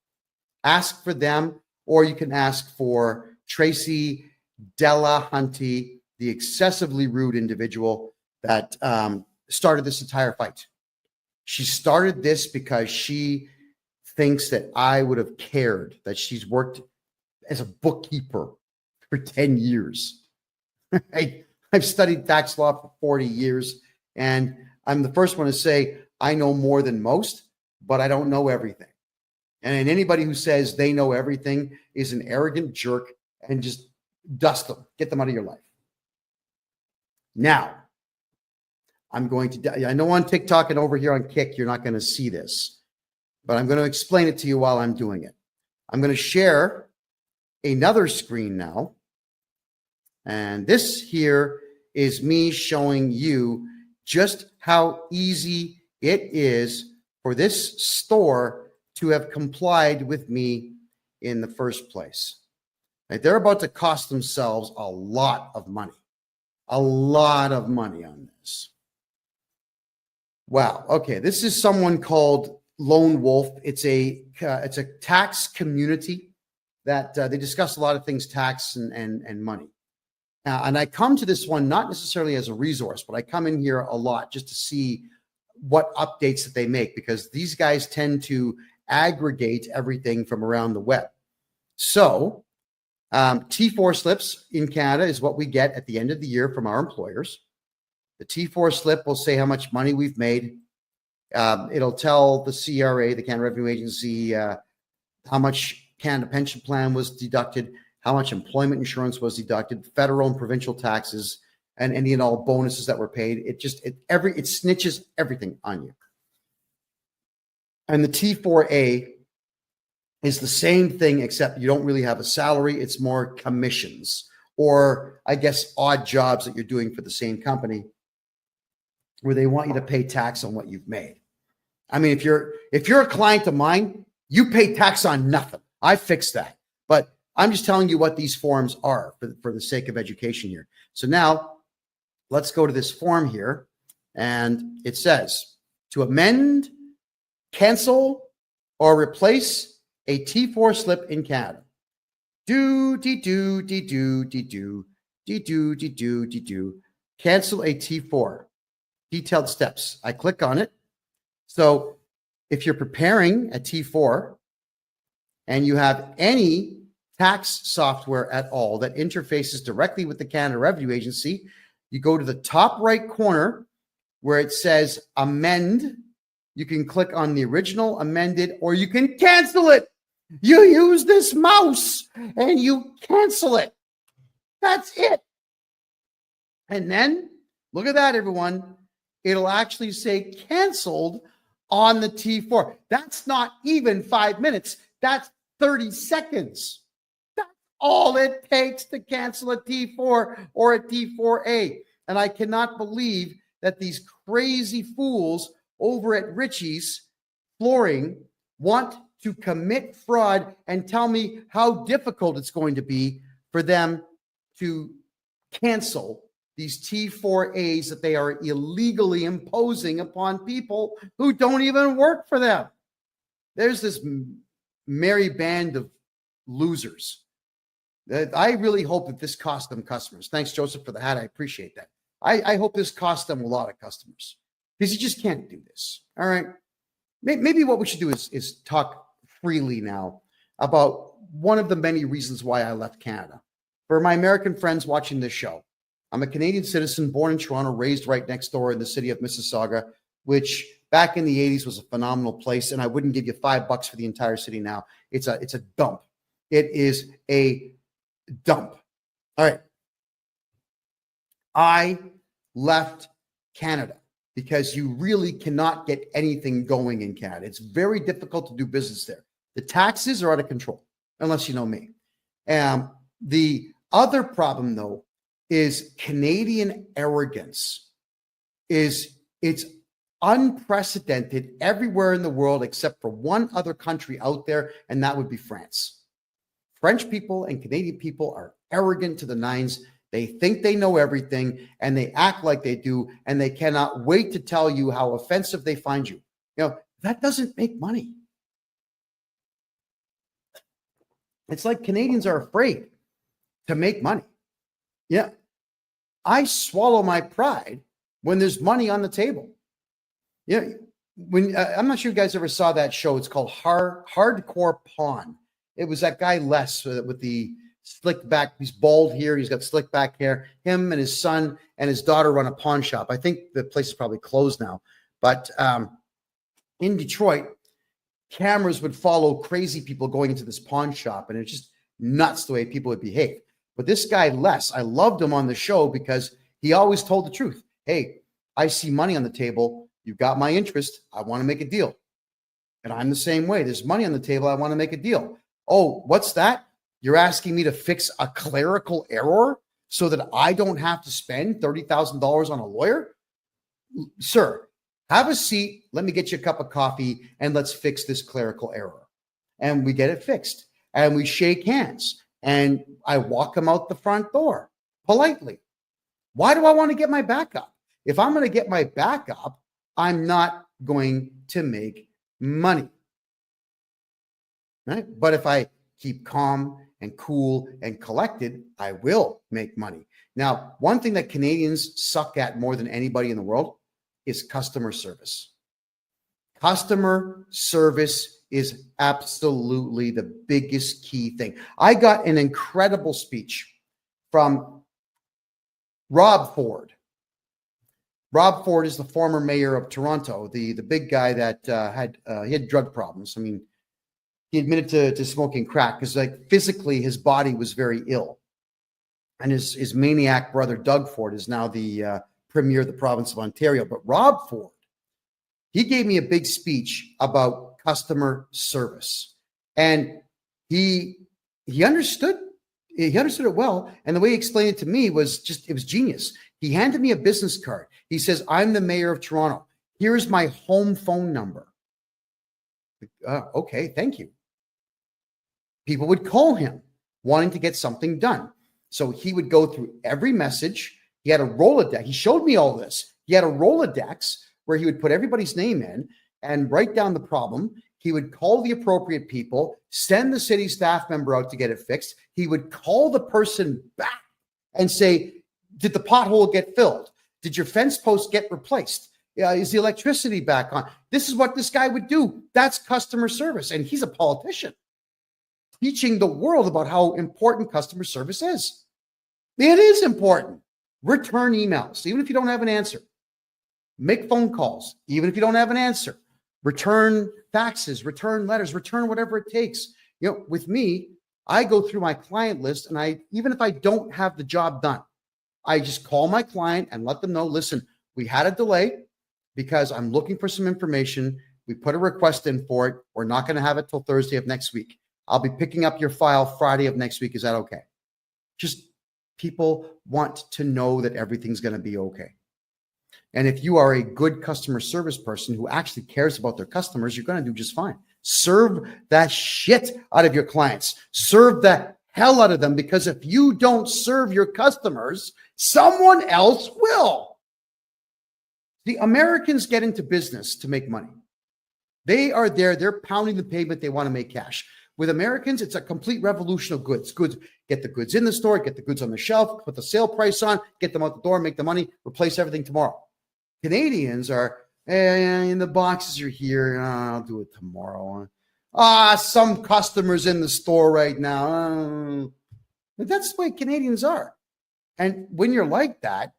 Ask for them, or you can ask for Tracy Delahunty, the excessively rude individual that started this entire fight. She started this because she thinks that I would have cared that she's worked as a bookkeeper for 10 years. I've studied tax law for 40 years, and I'm the first one to say I know more than most, but I don't know everything. And anybody who says they know everything is an arrogant jerk, and just dust them, get them out of your life. Now, I'm going to, I know on TikTok and over here on Kick, you're not going to see this, but I'm going to explain it to you while I'm doing it. I'm going to share another screen now. And this here is me showing you just how easy it is for this store to have complied with me in the first place. Like, they're about to cost themselves a lot of money on this. Wow. Okay. This is someone called Lone Wolf. It's a tax community that they discuss a lot of things, tax and money. And I come to this one not necessarily as a resource, but I come in here a lot just to see what updates that they make, because these guys tend to aggregate everything from around the web. So T4 slips in Canada is what we get at the end of the year from our employers. The T4 slip will say how much money we've made. It'll tell the CRA, the Canada Revenue Agency, how much Canada Pension Plan was deducted, how much employment insurance was deducted, federal and provincial taxes, and any and all bonuses that were paid. It snitches everything on you. And the T4A is the same thing, except you don't really have a salary. It's more commissions, or I guess odd jobs that you're doing for the same company, where they want you to pay tax on what you've made. I mean, if you're a client of mine, you pay tax on nothing. I fixed that. But I'm just telling you what these forms are for the sake of education here. So now let's go to this form here, and it says to amend, cancel, or replace a T4 slip in Canada. Cancel a T4. Detailed steps. I click on it. So if you're preparing a T4 and you have any tax software at all that interfaces directly with the Canada Revenue Agency, you go to the top right corner where it says amend. You can click on the original, amended, or you can cancel it. You use this mouse and you cancel it. That's it. And then look at that, everyone. It'll actually say canceled on the T4. That's not even 5 minutes. That's 30 seconds. That's all it takes to cancel a T4 or a T4A. And I cannot believe that these crazy fools over at Richie's Flooring want to commit fraud and tell me how difficult it's going to be for them to cancel these T4As that they are illegally imposing upon people who don't even work for them. There's this merry band of losers. I really hope that this cost them customers. Thanks, Joseph, for the hat. I appreciate that. I hope this cost them a lot of customers, because you just can't do this. All right. Maybe what we should do is talk freely now about one of the many reasons why I left Canada. For my American friends watching this show, I'm a Canadian citizen, born in Toronto, raised right next door in the city of Mississauga, which back in the 80s was a phenomenal place, and I wouldn't give you $5 for the entire city now. It's a dump. It is a dump. All right. I left Canada because you really cannot get anything going in Canada. It's very difficult to do business there. The taxes are out of control, unless you know me. The other problem, though, is Canadian arrogance. It's unprecedented everywhere in the world except for one other country out there, and that would be France. French people and Canadian people are arrogant to the nines. They think they know everything, and they act like they do, and they cannot wait to tell you how offensive they find you. You know, that doesn't make money. It's like Canadians are afraid to make money. Yeah. I swallow my pride when there's money on the table. Yeah. When I'm not sure you guys ever saw that show. It's called Hardcore Pawn. It was that guy Les with the slick back. He's bald here. He's got slick back hair. Him and his son and his daughter run a pawn shop. I think the place is probably closed now. But in Detroit, cameras would follow crazy people going into this pawn shop, and it's just nuts the way people would behave. But this guy, Les, I loved him on the show because he always told the truth. Hey, I see money on the table. You've got my interest. I want to make a deal. And I'm the same way. There's money on the table. I want to make a deal. Oh, what's that? You're asking me to fix a clerical error so that I don't have to spend $30,000 on a lawyer? Sir, have a seat. Let me get you a cup of coffee and let's fix this clerical error. And we get it fixed. And we shake hands. And I walk him out the front door politely. Why do I want to get my back up? If I'm going to get my back up, I'm not going to make money. Right? But if I keep calm and cool and collected, I will make money. Now, one thing that Canadians suck at more than anybody in the world is customer service. Customer service is absolutely the biggest key thing. I got an incredible speech from Rob Ford. Rob Ford is the former mayor of Toronto, the big guy that he had drug problems. I mean, he admitted to smoking crack because, like, physically his body was very ill. And his maniac brother, Doug Ford, is now the premier of the province of Ontario. But Rob Ford, he gave me a big speech about customer service. And he understood it well. And the way he explained it to me was it was genius. He handed me a business card. He says, I'm the mayor of Toronto. Here's my home phone number. Okay, thank you. People would call him wanting to get something done. So he would go through every message. He had a Rolodex. He showed me all this. He had a Rolodex where he would put everybody's name in and write down the problem. He would call the appropriate people, send the city staff member out to get it fixed. He would call the person back and say, did the pothole get filled? Did your fence post get replaced? Is the electricity back on? This is what this guy would do. That's customer service. And he's a politician teaching the world about how important customer service is. It is important. Return emails, even if you don't have an answer. Make phone calls, even if you don't have an answer. Return faxes, return letters, return whatever it takes. With me, I go through my client list, and even if I don't have the job done, I just call my client and let them know, listen, we had a delay because I'm looking for some information. We put a request in for it. We're not going to have it till Thursday of next week. I'll be picking up your file Friday of next week. Is that okay? Just people want to know that everything's going to be okay. And if you are a good customer service person who actually cares about their customers, you're going to do just fine. Serve that shit out of your clients. Serve the hell out of them, because if you don't serve your customers, someone else will. The Americans get into business to make money. They are there. They're pounding the pavement. They want to make cash. With Americans, it's a complete revolution of goods. Get the goods in the store, get the goods on the shelf, put the sale price on, get them out the door, make the money, replace everything tomorrow. Canadians are, and the boxes are here. I'll do it tomorrow. Some customers in the store right now. But that's the way Canadians are. And when you're like that,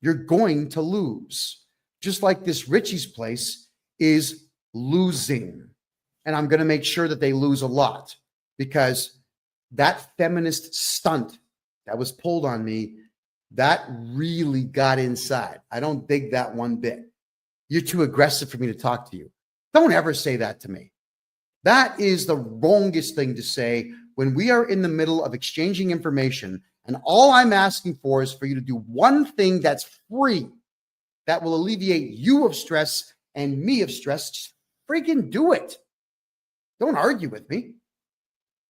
you're going to lose. Just like this Richie's place is losing. And I'm going to make sure that they lose a lot, because that feminist stunt that was pulled on me, that really got inside. I don't dig that one bit. You're too aggressive for me to talk to you. Don't ever say that to me. That is the wrongest thing to say when we are in the middle of exchanging information, and all I'm asking for is for you to do one thing that's free, that will alleviate you of stress and me of stress. Just freaking do it. Don't argue with me.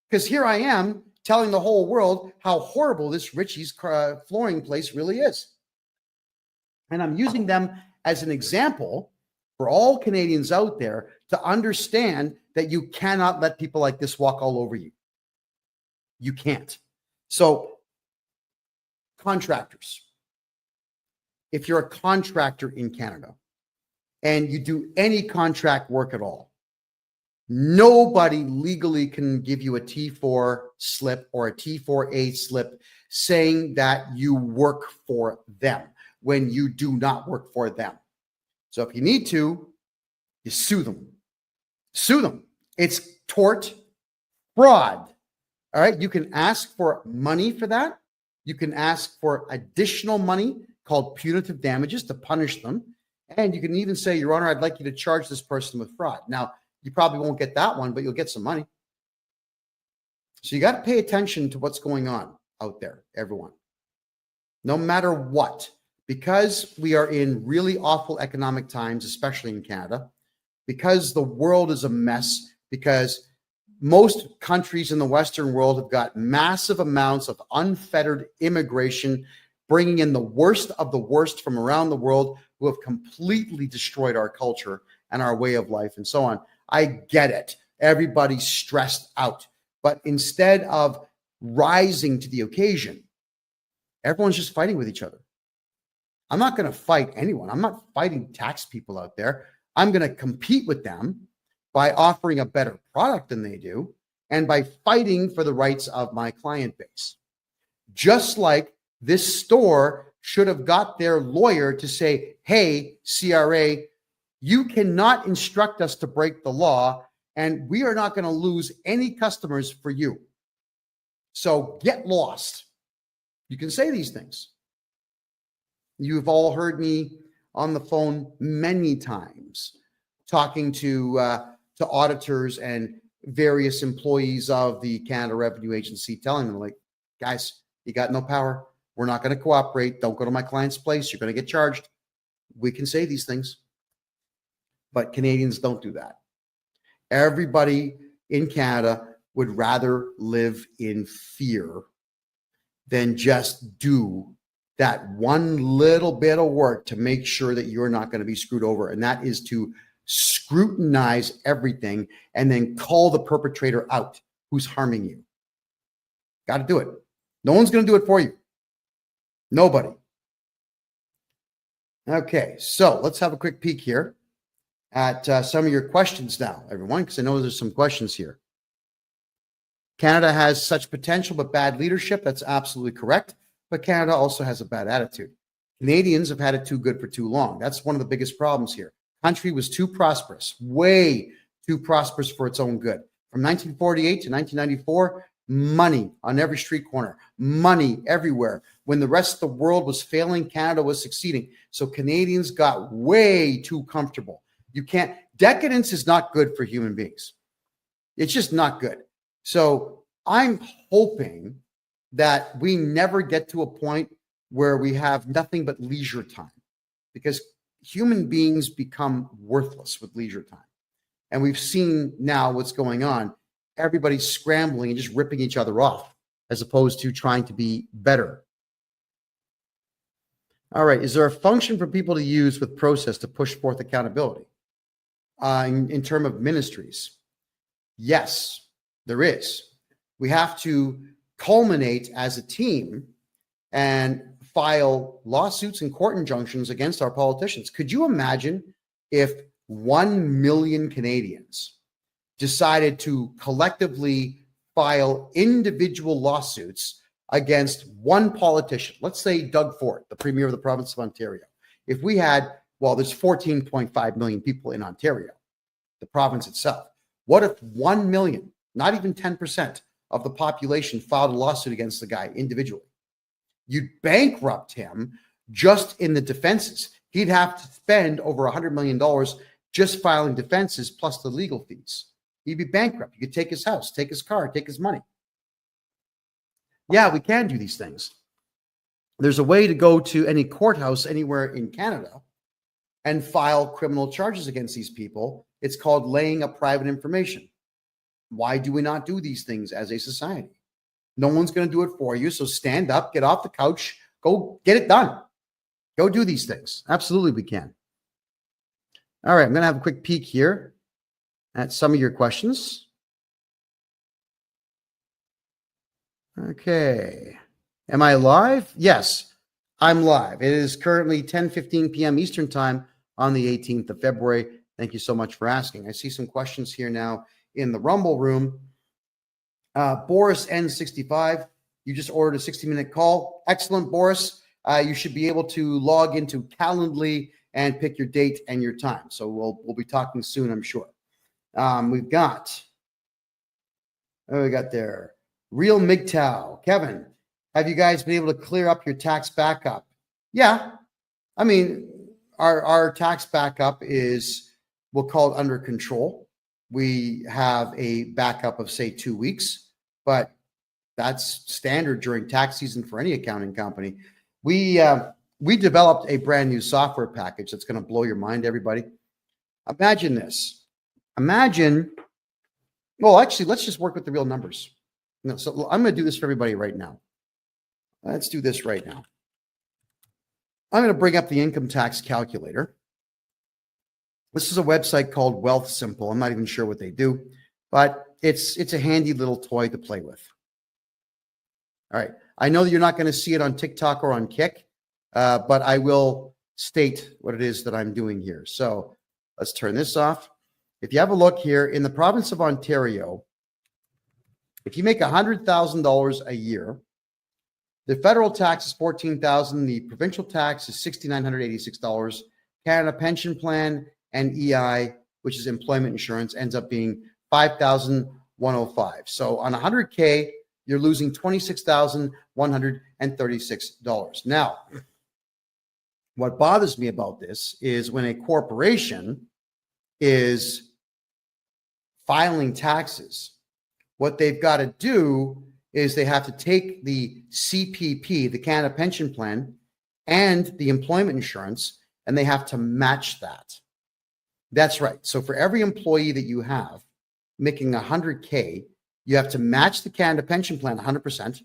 Because here I am telling the whole world how horrible this Richie's flooring place really is. And I'm using them as an example for all Canadians out there to understand that you cannot let people like this walk all over you. You can't. So contractors, if you're a contractor in Canada and you do any contract work at all, nobody legally can give you a T4 slip or a T4A slip saying that you work for them when you do not work for them. So if you need to, you sue them. Sue them. It's tort fraud. All right. You can ask for money for that. You can ask for additional money called punitive damages to punish them. And you can even say, Your Honor, I'd like you to charge this person with fraud. Now, you probably won't get that one, but you'll get some money. So you got to pay attention to what's going on out there, everyone. No matter what, because we are in really awful economic times, especially in Canada, because the world is a mess, because most countries in the Western world have got massive amounts of unfettered immigration, bringing in the worst of the worst from around the world who have completely destroyed our culture and our way of life and so on. I get it. Everybody's stressed out. But instead of rising to the occasion, everyone's just fighting with each other. I'm not going to fight anyone. I'm not fighting tax people out there. I'm going to compete with them by offering a better product than they do and by fighting for the rights of my client base. Just like this store should have got their lawyer to say, hey, CRA, you cannot instruct us to break the law, and we are not going to lose any customers for you. So get lost. You can say these things. You've all heard me on the phone many times talking to auditors and various employees of the Canada Revenue Agency, telling them, like, guys, you got no power. We're not going to cooperate. Don't go to my client's place. You're going to get charged. We can say these things. But Canadians don't do that. Everybody in Canada would rather live in fear than just do that one little bit of work to make sure that you're not going to be screwed over. And that is to scrutinize everything and then call the perpetrator out who's harming you. Got to do it. No one's going to do it for you. Nobody. Okay, so let's have a quick peek here at some of your questions now, everyone, because I know there's some questions here. Canada has such potential but bad leadership. That's absolutely correct. But Canada also has a bad attitude. Canadians have had it too good for too long. That's one of the biggest problems here. Country was too prosperous, way too prosperous for its own good. From 1948 to 1994, money on every street corner, money everywhere. When the rest of the world was failing, Canada was succeeding. So Canadians got way too comfortable. Decadence is not good for human beings. It's just not good. So I'm hoping that we never get to a point where we have nothing but leisure time, because human beings become worthless with leisure time. And we've seen now what's going on. Everybody's scrambling and just ripping each other off as opposed to trying to be better. All right. Is there a function for people to use with process to push forth accountability in terms of ministries? Yes, there is. We have to culminate as a team and file lawsuits and court injunctions against our politicians. Could you imagine if 1 million Canadians decided to collectively file individual lawsuits against one politician? Let's say Doug Ford, the Premier of the province of Ontario. If we had, there's 14.5 million people in Ontario, the province itself. What if 1 million, not even 10% of the population, filed a lawsuit against the guy individually? You'd bankrupt him just in the defenses. He'd have to spend over $100 million just filing defenses plus the legal fees. He'd be bankrupt. You could take his house, take his car, take his money. Yeah, we can do these things. There's a way to go to any courthouse anywhere in Canada and file criminal charges against these people. It's called laying up private information. Why do we not do these things as a society? No one's going to do it for you. So stand up, get off the couch, go get it done. Go do these things. Absolutely, we can. All right, I'm going to have a quick peek here at some of your questions. Okay. Am I live? Yes, I'm live. It is currently 10:15 p.m. Eastern time on the 18th of February. Thank you so much for asking. I see some questions here now in the Rumble room. Boris N65, you just ordered a 60-minute call. Excellent, Boris. You should be able to log into Calendly and pick your date and your time. So we'll be talking soon, I'm sure. We got there. Real MGTOW. Kevin, have you guys been able to clear up your tax backup? Yeah. I mean, our tax backup is, we'll call it under control. We have a backup of, say, 2 weeks, but that's standard during tax season for any accounting company. We developed a brand new software package that's going to blow your mind, everybody. Imagine this. Well, actually, let's just work with the real numbers. No, so I'm going to do this for everybody right now. Let's do this right now. I'm going to bring up the income tax calculator. This is a website called Wealth Simple. I'm not even sure what they do, but it's a handy little toy to play with. All right. I know that you're not going to see it on TikTok or on Kick, but I will state what it is that I'm doing here. So let's turn this off. If you have a look here in the province of Ontario, if you make $100,000 a year, the federal tax is $14,000. The provincial tax is $6,986. Canada Pension Plan and EI, which is employment insurance, ends up being $5,105. So on 100K, you're losing $26,136. Now, what bothers me about this is when a corporation is filing taxes, what they've got to do is they have to take the CPP, the Canada Pension Plan, and the employment insurance, and they have to match that. That's right. So for every employee that you have making 100K, you have to match the Canada Pension Plan 100%,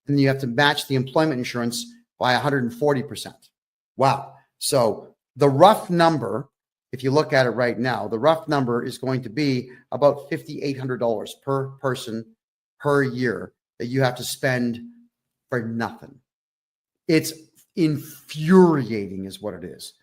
and you have to match the employment insurance by 140%. Wow. So the rough number, if you look at it right now, the rough number is going to be about $5,800 per person per year that you have to spend for nothing. It's infuriating is what it is,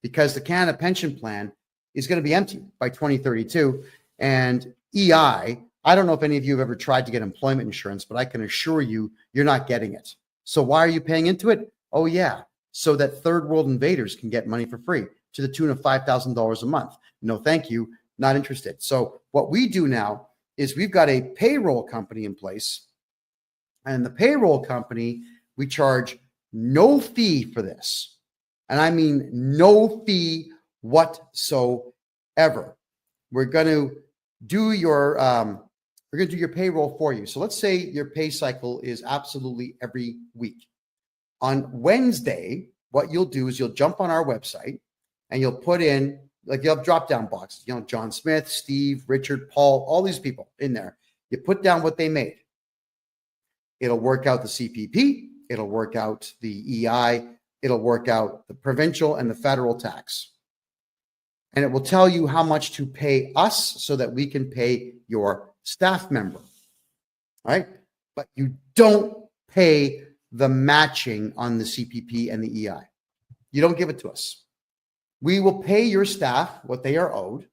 because the Canada Pension Plan is going to be empty by 2032. And EI, I don't know if any of you have ever tried to get employment insurance, but I can assure you, you're not getting it. So why are you paying into it? Oh, yeah, so that third world invaders can get money for free to the tune of $5,000 a month. No, thank you. Not interested. So what we do now is we've got a payroll company in place, and the payroll company, we charge no fee for this. And I mean no fee whatsoever. We're going to do your payroll for you. So let's say your pay cycle is absolutely every week. On Wednesday, what you'll do is you'll jump on our website and you'll put in, like, you'll have drop-down boxes, John Smith, Steve, Richard, Paul, all these people in there. You put down what they made. It'll work out the CPP. It'll work out the EI. It'll work out the provincial and the federal tax. And it will tell you how much to pay us so that we can pay your staff member. All right? But you don't pay the matching on the CPP and the EI. You don't give it to us. We will pay your staff what they are owed,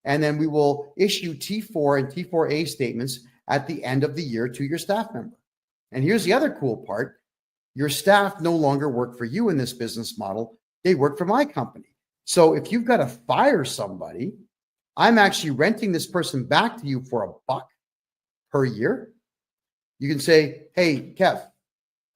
and then we will issue T4 and T4A statements at the end of the year to your staff member. And here's the other cool part. Your staff no longer work for you in this business model. They work for my company. So if you've got to fire somebody, I'm actually renting this person back to you for $1 per year. You can say, hey, Kev,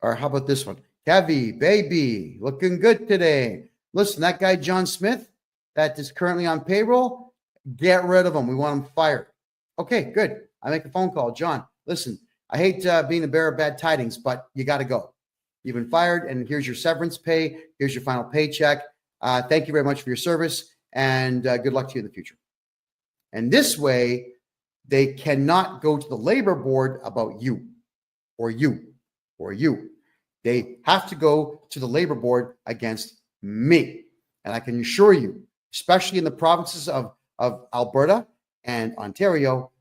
or how about this one? Kevy, baby, looking good today. Listen, that guy, John Smith, that is currently on payroll, get rid of him. We want him fired. Okay, good. I make a phone call. John, listen, I hate being the bearer of bad tidings, but you got to go. You've been fired, and here's your severance pay. Here's your final paycheck. Thank you very much for your service, and good luck to you in the future. And this way, they cannot go to the labor board about you or you or you. They have to go to the labor board against me. And I can assure you, especially in the provinces of Alberta and Ontario,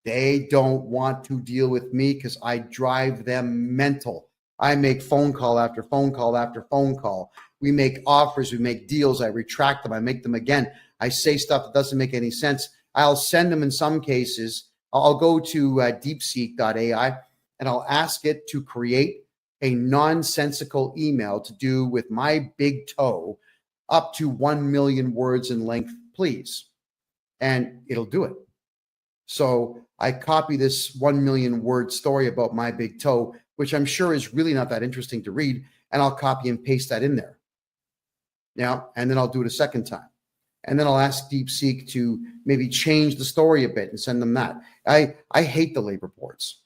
They don't want to deal with me because I drive them mental. I make phone call after phone call after phone call. We make offers, we make deals, I retract them, I make them again. I say stuff that doesn't make any sense. I'll send them in some cases. I'll go to deepseek.ai and I'll ask it to create a nonsensical email to do with my big toe up to 1 million words in length, please. And it'll do it. So I copy this 1 million word story about my big toe, which I'm sure is really not that interesting to read, and I'll copy and paste that in there. Now, and then I'll do it a second time. And then I'll ask DeepSeek to maybe change the story a bit and send them that. I hate the labor boards.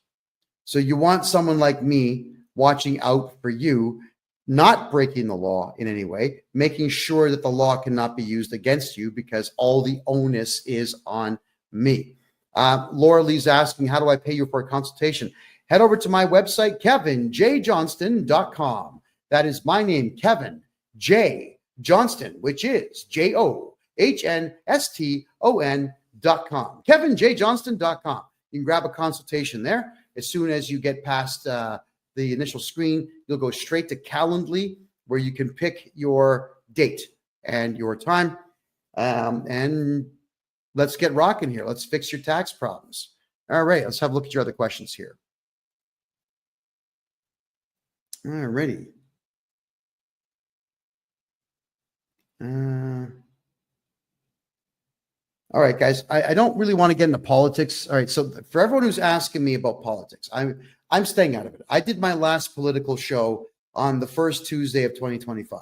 So you want someone like me watching out for you, not breaking the law in any way, making sure that the law cannot be used against you because all the onus is on me. Laura Lee's asking, how do I pay you for a consultation? Head over to my website, KevinJJohnston.com. That is my name, Kevin J. Johnston, which is JOHNSTON.com. KevinJJohnston.com. You can grab a consultation there. As soon as you get past the initial screen, you'll go straight to Calendly, where you can pick your date and your time. And let's get rocking here. Let's fix your tax problems. All right, let's have a look at your other questions here. All righty. All right, guys, I don't really want to get into politics. All right, so for everyone who's asking me about politics, I'm staying out of it. I did my last political show on the first Tuesday of 2025.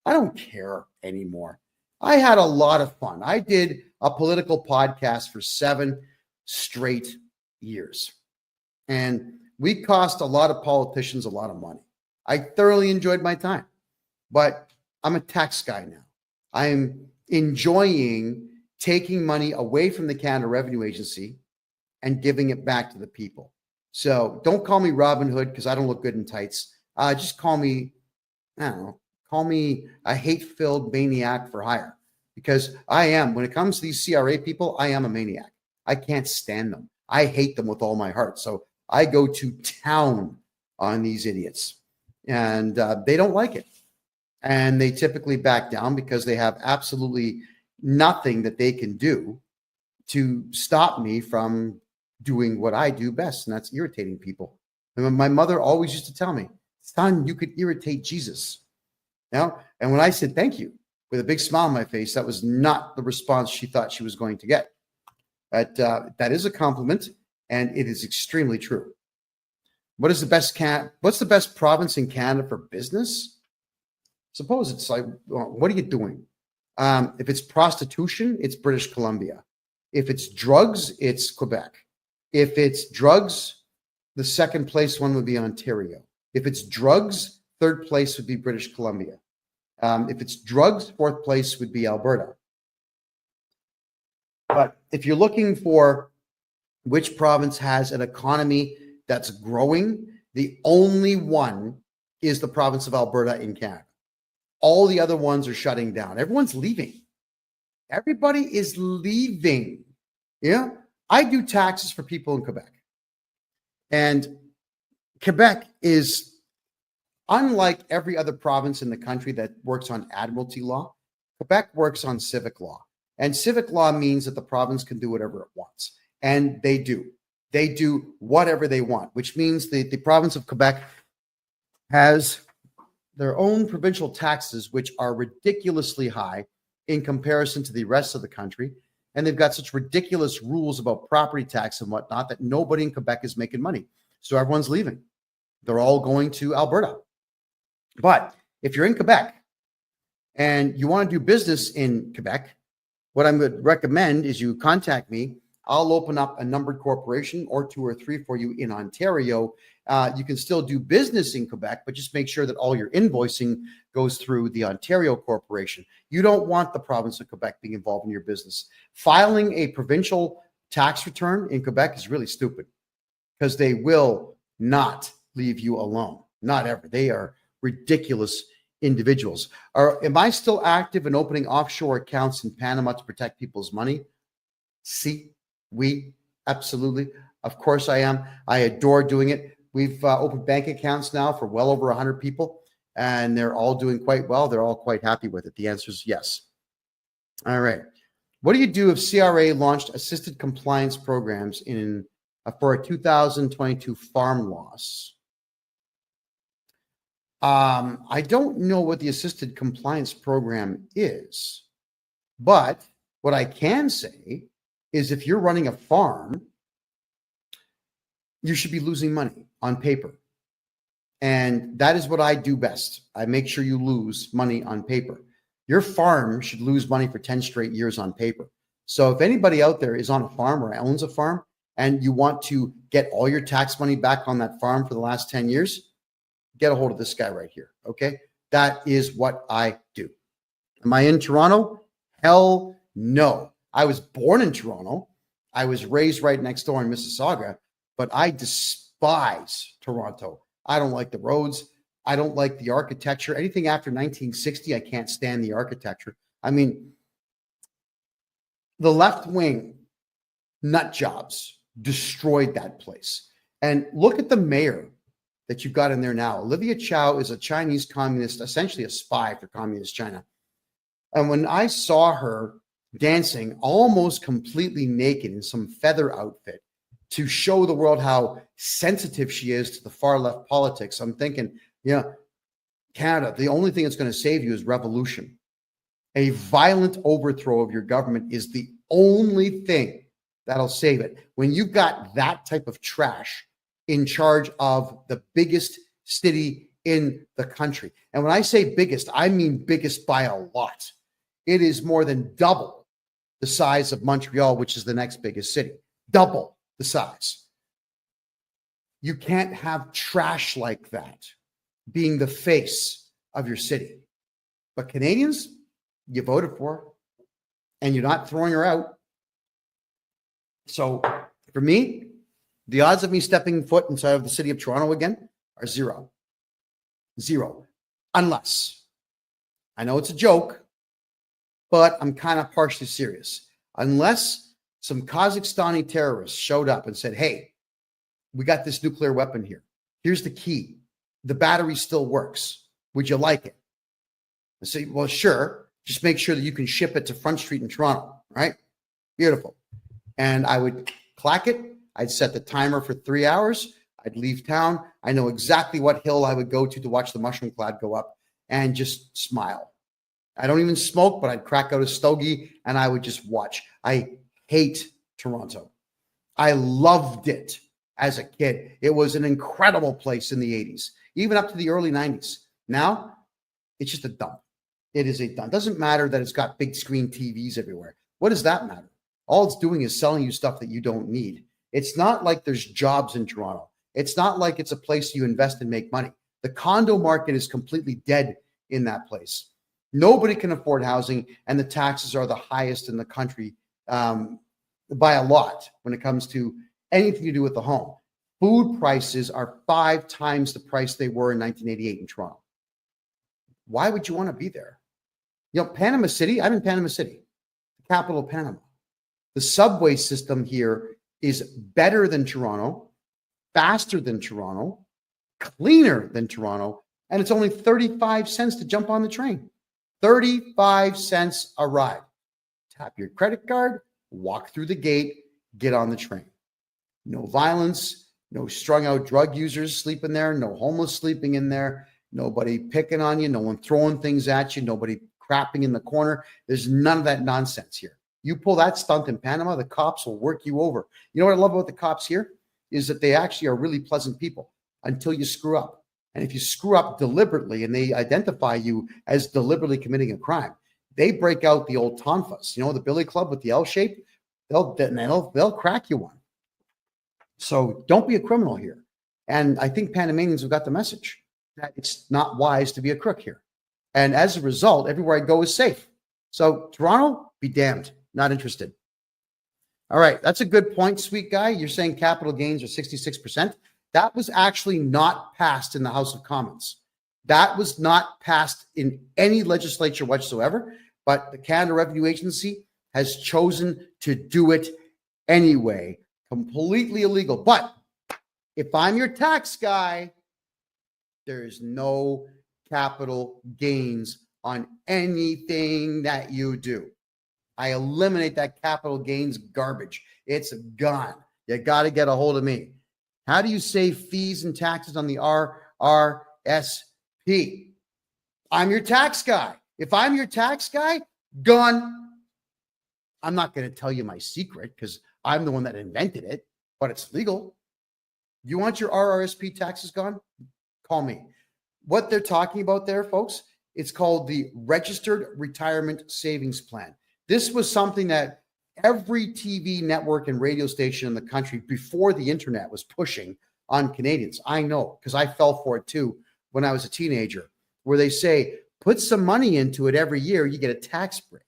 I don't care anymore. I had a lot of fun. I did a political podcast for 7 straight years. And we cost a lot of politicians a lot of money. I thoroughly enjoyed my time. But I'm a tax guy now. I'm enjoying taking money away from the Canada Revenue Agency and giving it back to the people. So don't call me Robin Hood because I don't look good in tights. Just call me, I don't know, call me a hate-filled maniac for hire, because I am, when it comes to these CRA people, I am a maniac. I can't stand them. I hate them with all my heart. So I go to town on these idiots, and they don't like it. And they typically back down because they have absolutely nothing that they can do to stop me from doing what I do best, and that's irritating people. And my mother always used to tell me, son, you could irritate Jesus. Now, and when I said thank you with a big smile on my face, that was not the response she thought she was going to get. But that is a compliment, and it is extremely true. What's the best province in Canada for business? Suppose it's like, well, what are you doing? If it's prostitution, it's British Columbia. If it's drugs, it's Quebec. If it's drugs, the second place one would be Ontario. If it's drugs, third place would be British Columbia. If it's drugs, fourth place would be Alberta. But if you're looking for which province has an economy that's growing, the only one is the province of Alberta in Canada. All the other ones are shutting down. Everyone's leaving. Everybody is leaving. Yeah. I do taxes for people in Quebec. And Quebec is unlike every other province in the country that works on admiralty law. Quebec works on civic law. And civic law means that the province can do whatever it wants. And they do. They do whatever they want, which means the province of Quebec has their own provincial taxes, which are ridiculously high in comparison to the rest of the country. And they've got such ridiculous rules about property tax and whatnot that nobody in Quebec is making money. So everyone's leaving. They're all going to Alberta. But if you're in Quebec and you want to do business in Quebec, what I would recommend is you contact me. I'll open up a numbered corporation or 2 or 3 for you in Ontario. You can still do business in Quebec, but just make sure that all your invoicing goes through the Ontario corporation. You don't want the province of Quebec being involved in your business. Filing a provincial tax return in Quebec is really stupid because they will not leave you alone. Not ever. They are ridiculous individuals. Am I still active in opening offshore accounts in Panama to protect people's money? Si, oui, Absolutely. Of course I am. I adore doing it. We've opened bank accounts now for well over 100 people, and they're all doing quite well. They're all quite happy with it. The answer is yes. All right. What do you do if CRA launched assisted compliance programs for a 2022 farm loss? I don't know what the assisted compliance program is, but what I can say is if you're running a farm, you should be losing money on paper. And that is what I do best. I make sure you lose money on paper. Your farm should lose money for 10 straight years on paper. So if anybody out there is on a farm or owns a farm and you want to get all your tax money back on that farm for the last 10 years, get a hold of this guy right here. Okay. That is what I do. Am I in Toronto? Hell no. I was born in Toronto. I was raised right next door in Mississauga, but I despise Toronto. I don't like the roads. I don't like the architecture. Anything after 1960, I can't stand the architecture. I mean, the left wing nut jobs destroyed that place. And look at the mayor that you've got in there now. Olivia Chow is a Chinese communist, essentially a spy for communist China. And when I saw her dancing almost completely naked in some feather outfit to show the world how sensitive she is to the far left politics, I'm thinking, yeah, Canada, the only thing that's going to save you is revolution. A violent overthrow of your government is the only thing that'll save it. When you've got that type of trash in charge of the biggest city in the country. And when I say biggest, I mean biggest by a lot. It is more than double the size of Montreal, which is the next biggest city. Double the size. You can't have trash like that being the face of your city. But Canadians, you voted for her, and you're not throwing her out. So for me, the odds of me stepping foot inside of the city of Toronto again are zero. Zero. Unless, I know it's a joke, but I'm kind of partially serious. Unless some Kazakhstani terrorists showed up and said, hey, we got this nuclear weapon here. Here's the key. The battery still works. Would you like it? I say, well, sure. Just make sure that you can ship it to Front Street in Toronto, right? Beautiful. And I would clack it. I'd set the timer for 3 hours. I'd leave town. I know exactly what hill I would go to watch the mushroom cloud go up and just smile. I don't even smoke, but I'd crack out a stogie and I would just watch. I hate Toronto. I loved it as a kid. It was an incredible place in the 80s, even up to the early 90s. Now, it's just a dump. It is a dump. It doesn't matter that it's got big screen TVs everywhere. What does that matter? All it's doing is selling you stuff that you don't need. It's not like there's jobs in Toronto. It's not like it's a place you invest and make money. The condo market is completely dead in that place. Nobody can afford housing, and the taxes are the highest in the country by a lot when it comes to anything to do with the home. Food prices are 5 times the price they were in 1988 in Toronto. Why would you want to be there? You know, Panama City, I'm in Panama City, the capital of Panama. The subway system here is better than Toronto, faster than Toronto, cleaner than Toronto, and it's only 35 cents to jump on the train. 35 cents a ride. Tap your credit card, walk through the gate, get on the train. No violence, no strung out drug users sleeping there, no homeless sleeping in there, nobody picking on you, no one throwing things at you, nobody crapping in the corner. There's none of that nonsense here. You pull that stunt in Panama, the cops will work you over. You know what I love about the cops here is that they actually are really pleasant people until you screw up. And if you screw up deliberately and they identify you as deliberately committing a crime, they break out the old tonfas, you know, the billy club with the L shape, they'll crack you one. So don't be a criminal here. And I think Panamanians have got the message that it's not wise to be a crook here. And as a result, everywhere I go is safe. So Toronto, be damned. Not interested. All right. That's a good point, sweet guy. You're saying capital gains are 66%. That was actually not passed in the House of Commons. That was not passed in any legislature whatsoever, but the Canada Revenue Agency has chosen to do it anyway. Completely illegal. But if I'm your tax guy, there is no capital gains on anything that you do. I eliminate that capital gains garbage. It's gone. You got to get a hold of me. How do you save fees and taxes on the RRSP? I'm your tax guy. If I'm your tax guy, gone. I'm not going to tell you my secret because I'm the one that invented it, but it's legal. You want your RRSP taxes gone? Call me. What they're talking about there, folks, it's called the Registered Retirement Savings Plan. This was something that every TV network and radio station in the country before the internet was pushing on Canadians. I know because I fell for it too when I was a teenager, where they say, put some money into it every year, you get a tax break.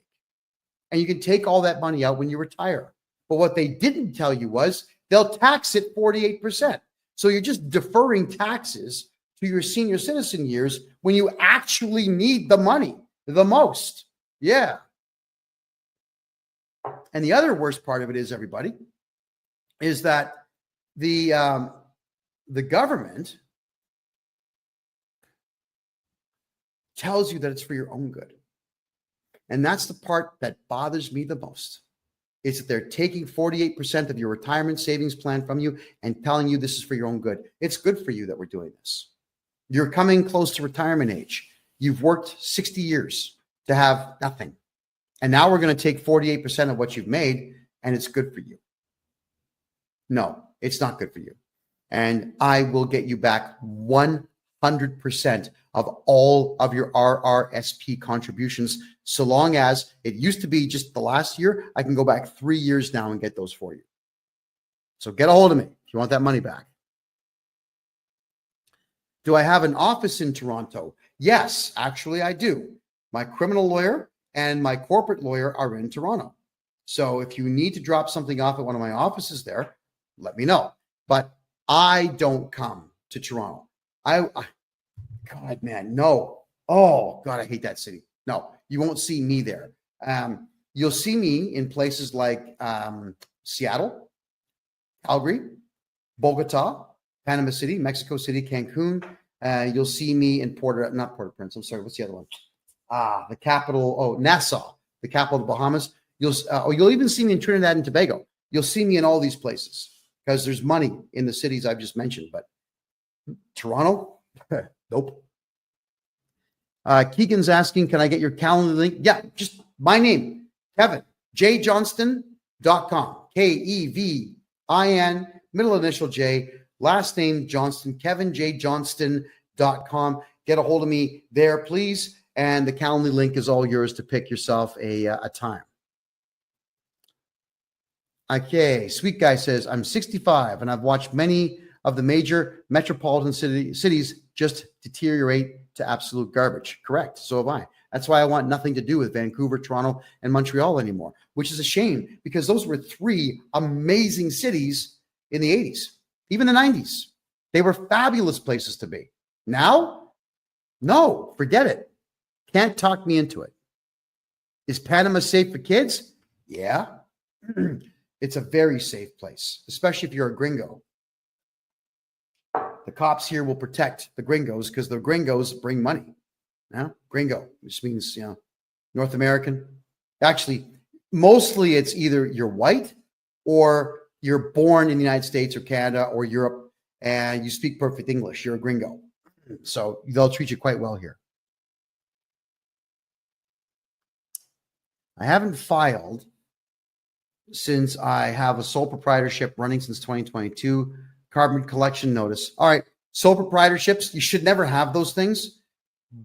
And you can take all that money out when you retire. But what they didn't tell you was they'll tax it 48%. So you're just deferring taxes to your senior citizen years when you actually need the money the most. Yeah. And the other worst part of it is, everybody, is that the government tells you that it's for your own good. And that's the part that bothers me the most, is that they're taking 48% of your retirement savings plan from you and telling you this is for your own good. It's good for you that we're doing this. You're coming close to retirement age. You've worked 60 years to have nothing. And now we're going to take 48% of what you've made, and it's good for you. No, it's not good for you. And I will get you back 100% of all of your RRSP contributions, so long as it used to be just the last year. I can go back 3 years now and get those for you. So get a hold of me if you want that money back. Do I have an office in Toronto? Yes, actually I do. My criminal lawyer and my corporate lawyer are in Toronto. So if you need to drop something off at one of my offices there, let me know. But I don't come to Toronto. God, man, no. Oh, God, I hate that city. No, you won't see me there. You'll see me in places like Seattle, Calgary, Bogota, Panama City, Mexico City, Cancun. You'll see me in not Port-au-Prince. I'm sorry. What's the other one? The capital. Oh, Nassau, the capital of the Bahamas. You'll even see me in Trinidad and Tobago. You'll see me in all these places because there's money in the cities I've just mentioned. But Toronto, nope. Keegan's asking, can I get your calendar link? Yeah, just my name, KevinJJohnston.com. KEVIN, middle initial J, last name Johnston, KevinJJohnston.com. Get a hold of me there, please. And the calendar link is all yours to pick yourself a time. Okay, Sweet Guy says, I'm 65 and I've watched many of the major metropolitan cities just deteriorate to absolute garbage. Correct. So have I. That's why I want nothing to do with Vancouver, Toronto, and Montreal anymore, which is a shame because those were three amazing cities in the 80s, even the 90s. They were fabulous places to be. Now, no, forget it. Can't talk me into it. Is Panama safe for kids? Yeah. It's a very safe place, especially if you're a gringo. The cops here will protect the gringos because the gringos bring money. Now, gringo, which means, North American. Actually, mostly it's either you're white or you're born in the United States or Canada or Europe and you speak perfect English. You're a gringo. So they'll treat you quite well here. I haven't filed since I have a sole proprietorship running since 2022. Carbon collection notice. All right. Sole proprietorships, you should never have those things,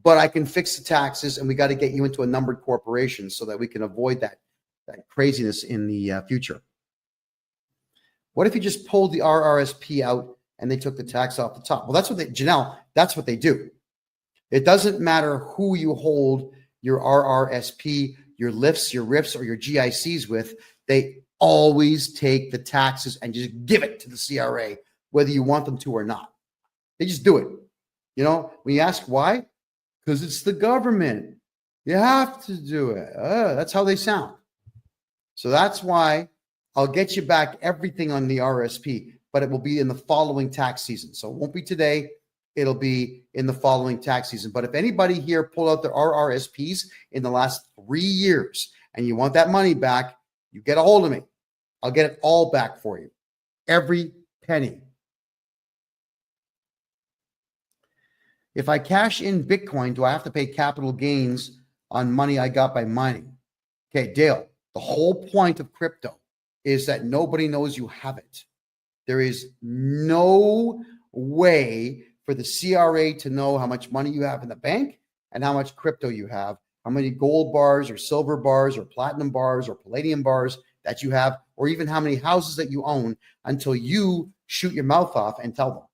but I can fix the taxes and we got to get you into a numbered corporation so that we can avoid that craziness in the future. What if you just pulled the RRSP out and they took the tax off the top? Well, that's what Janelle, that's what they do. It doesn't matter who you hold your RRSP, your lifts, your RIFs, or your GICs with. They always take the taxes and just give it to the CRA, whether you want them to or not. They just do it. When you ask why, because it's the government. You have to do it. That's how they sound. So that's why I'll get you back everything on the RSP, but it will be in the following tax season. So it won't be today. It'll be in the following tax season. But if anybody here pulled out their RRSPs in the last 3 years and you want that money back, you get a hold of me. I'll get it all back for you. Every penny. If I cash in Bitcoin, do I have to pay capital gains on money I got by mining? Okay, Dale, the whole point of crypto is that nobody knows you have it. There is no way for the CRA to know how much money you have in the bank and how much crypto you have, how many gold bars or silver bars or platinum bars or palladium bars that you have, or even how many houses that you own until you shoot your mouth off and tell them.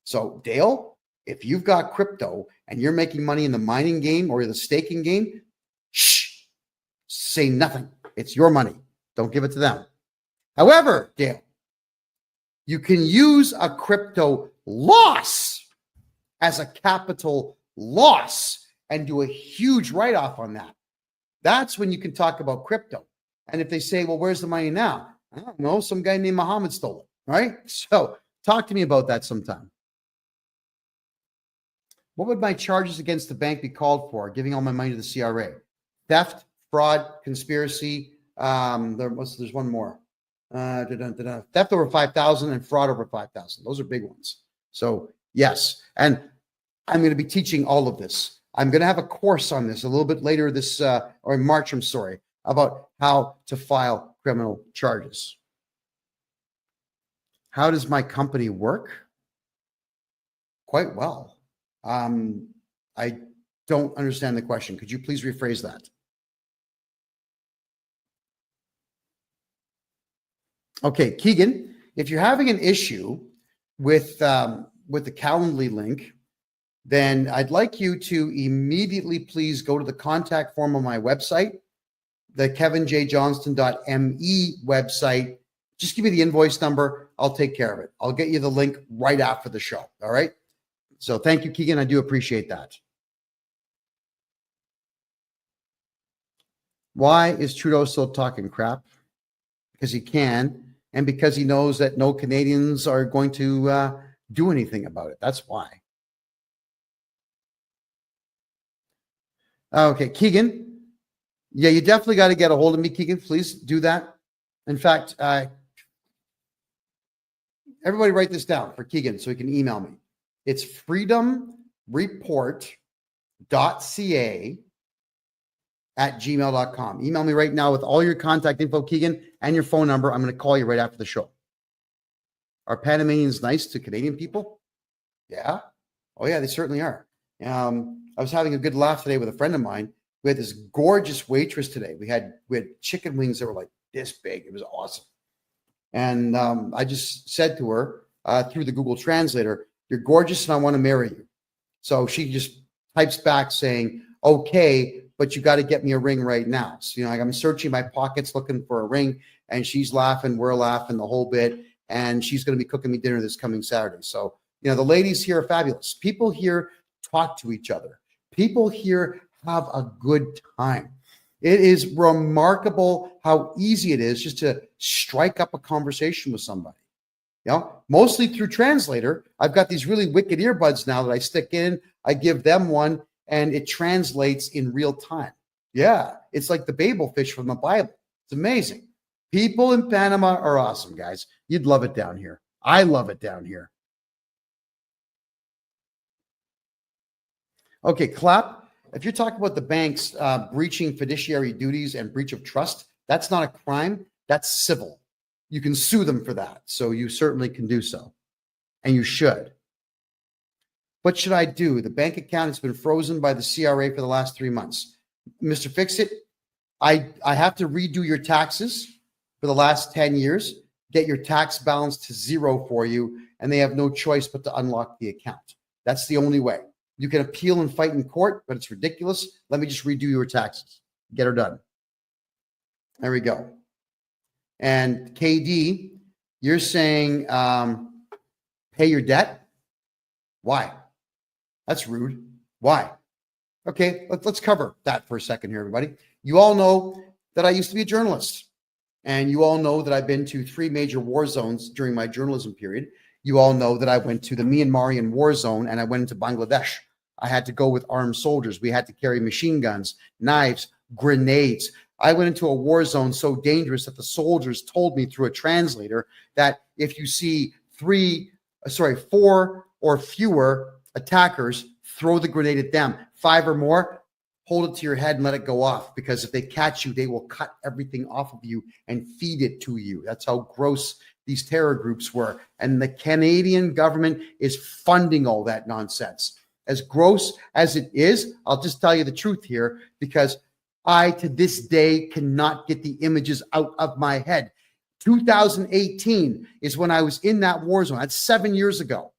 So, Dale, if you've got crypto and you're making money in the mining game or the staking game, shh, say nothing. It's your money. Don't give it to them. However, Dale, you can use a crypto loss as a capital loss and do a huge write-off on that. That's when you can talk about crypto. And if they say, well, where's the money now? I don't know. Some guy named Muhammad stole it, right? So talk to me about that sometime. What would my charges against the bank be called for? Giving all my money to the CRA? Theft, fraud, conspiracy. There's one more. Theft over 5,000 and fraud over 5,000. Those are big ones. So yes, and I'm going to be teaching all of this. I'm going to have a course on this a little bit later this, or in March, I'm sorry, about how to file criminal charges. How does my company work? Quite well. I don't understand the question. Could you please rephrase that? Okay, Keegan, if you're having an issue with the Calendly link, then I'd like you to immediately please go to the contact form on my website, the KevinJJohnston.me website. Just give me the invoice number. I'll take care of it. I'll get you the link right after the show. All right. So thank you, Keegan. I do appreciate that. Why is Trudeau still talking crap? Because he can, and because he knows that no Canadians are going to do anything about it. That's why. Okay, Keegan. Yeah, you definitely got to get a hold of me, Keegan. Please do that. In fact, everybody write this down for Keegan so he can email me. It's freedomreport.ca@gmail.com. Email me right now with all your contact info, Keegan, and your phone number. I'm going to call you right after the show. Are Panamanians nice to Canadian people? Yeah. Oh, yeah, they certainly are. I was having a good laugh today with a friend of mine. We had this gorgeous waitress today. We had chicken wings that were like this big. It was awesome. And I just said to her through the Google Translator, "You're gorgeous and I want to marry you." So she just types back saying, "Okay, but you got to get me a ring right now." So, I'm searching my pockets looking for a ring, and she's laughing, we're laughing the whole bit, and she's going to be cooking me dinner this coming Saturday. So, the ladies here are fabulous. People here talk to each other. People here have a good time. It is remarkable how easy it is just to strike up a conversation with somebody. Mostly through Translator. I've got these really wicked earbuds now that I stick in. I give them one, and it translates in real time. Yeah, it's like the Babel fish from the Bible. It's amazing. People in Panama are awesome, guys. You'd love it down here. I love it down here. Okay, Clap. If you're talking about the banks breaching fiduciary duties and breach of trust, that's not a crime. That's civil. You can sue them for that. So you certainly can do so. And you should. What should I do? The bank account has been frozen by the CRA for the last 3 months. Mr. Fix-It, I have to redo your taxes for the last 10 years, get your tax balance to zero for you, and they have no choice but to unlock the account. That's the only way. You can appeal and fight in court, but it's ridiculous. Let me just redo your taxes. Get her done. There we go. And KD, you're saying pay your debt? Why? That's rude. Why? Okay, let's cover that for a second here, everybody. You all know that I used to be a journalist. And you all know that I've been to 3 major war zones during my journalism period. You all know that I went to the Myanmarian war zone and I went into Bangladesh. I had to go with armed soldiers. We had to carry machine guns, knives, grenades. I went into a war zone so dangerous that the soldiers told me through a translator that if you see 4 or fewer attackers, throw the grenade at them. 5 or more, hold it to your head and let it go off, because if they catch you, they will cut everything off of you and feed it to you. That's how gross these terror groups were. And the Canadian government is funding all that nonsense. As gross as it is, I'll just tell you the truth here, because I, to this day, cannot get the images out of my head. 2018 is when I was in that war zone. That's 7 years ago.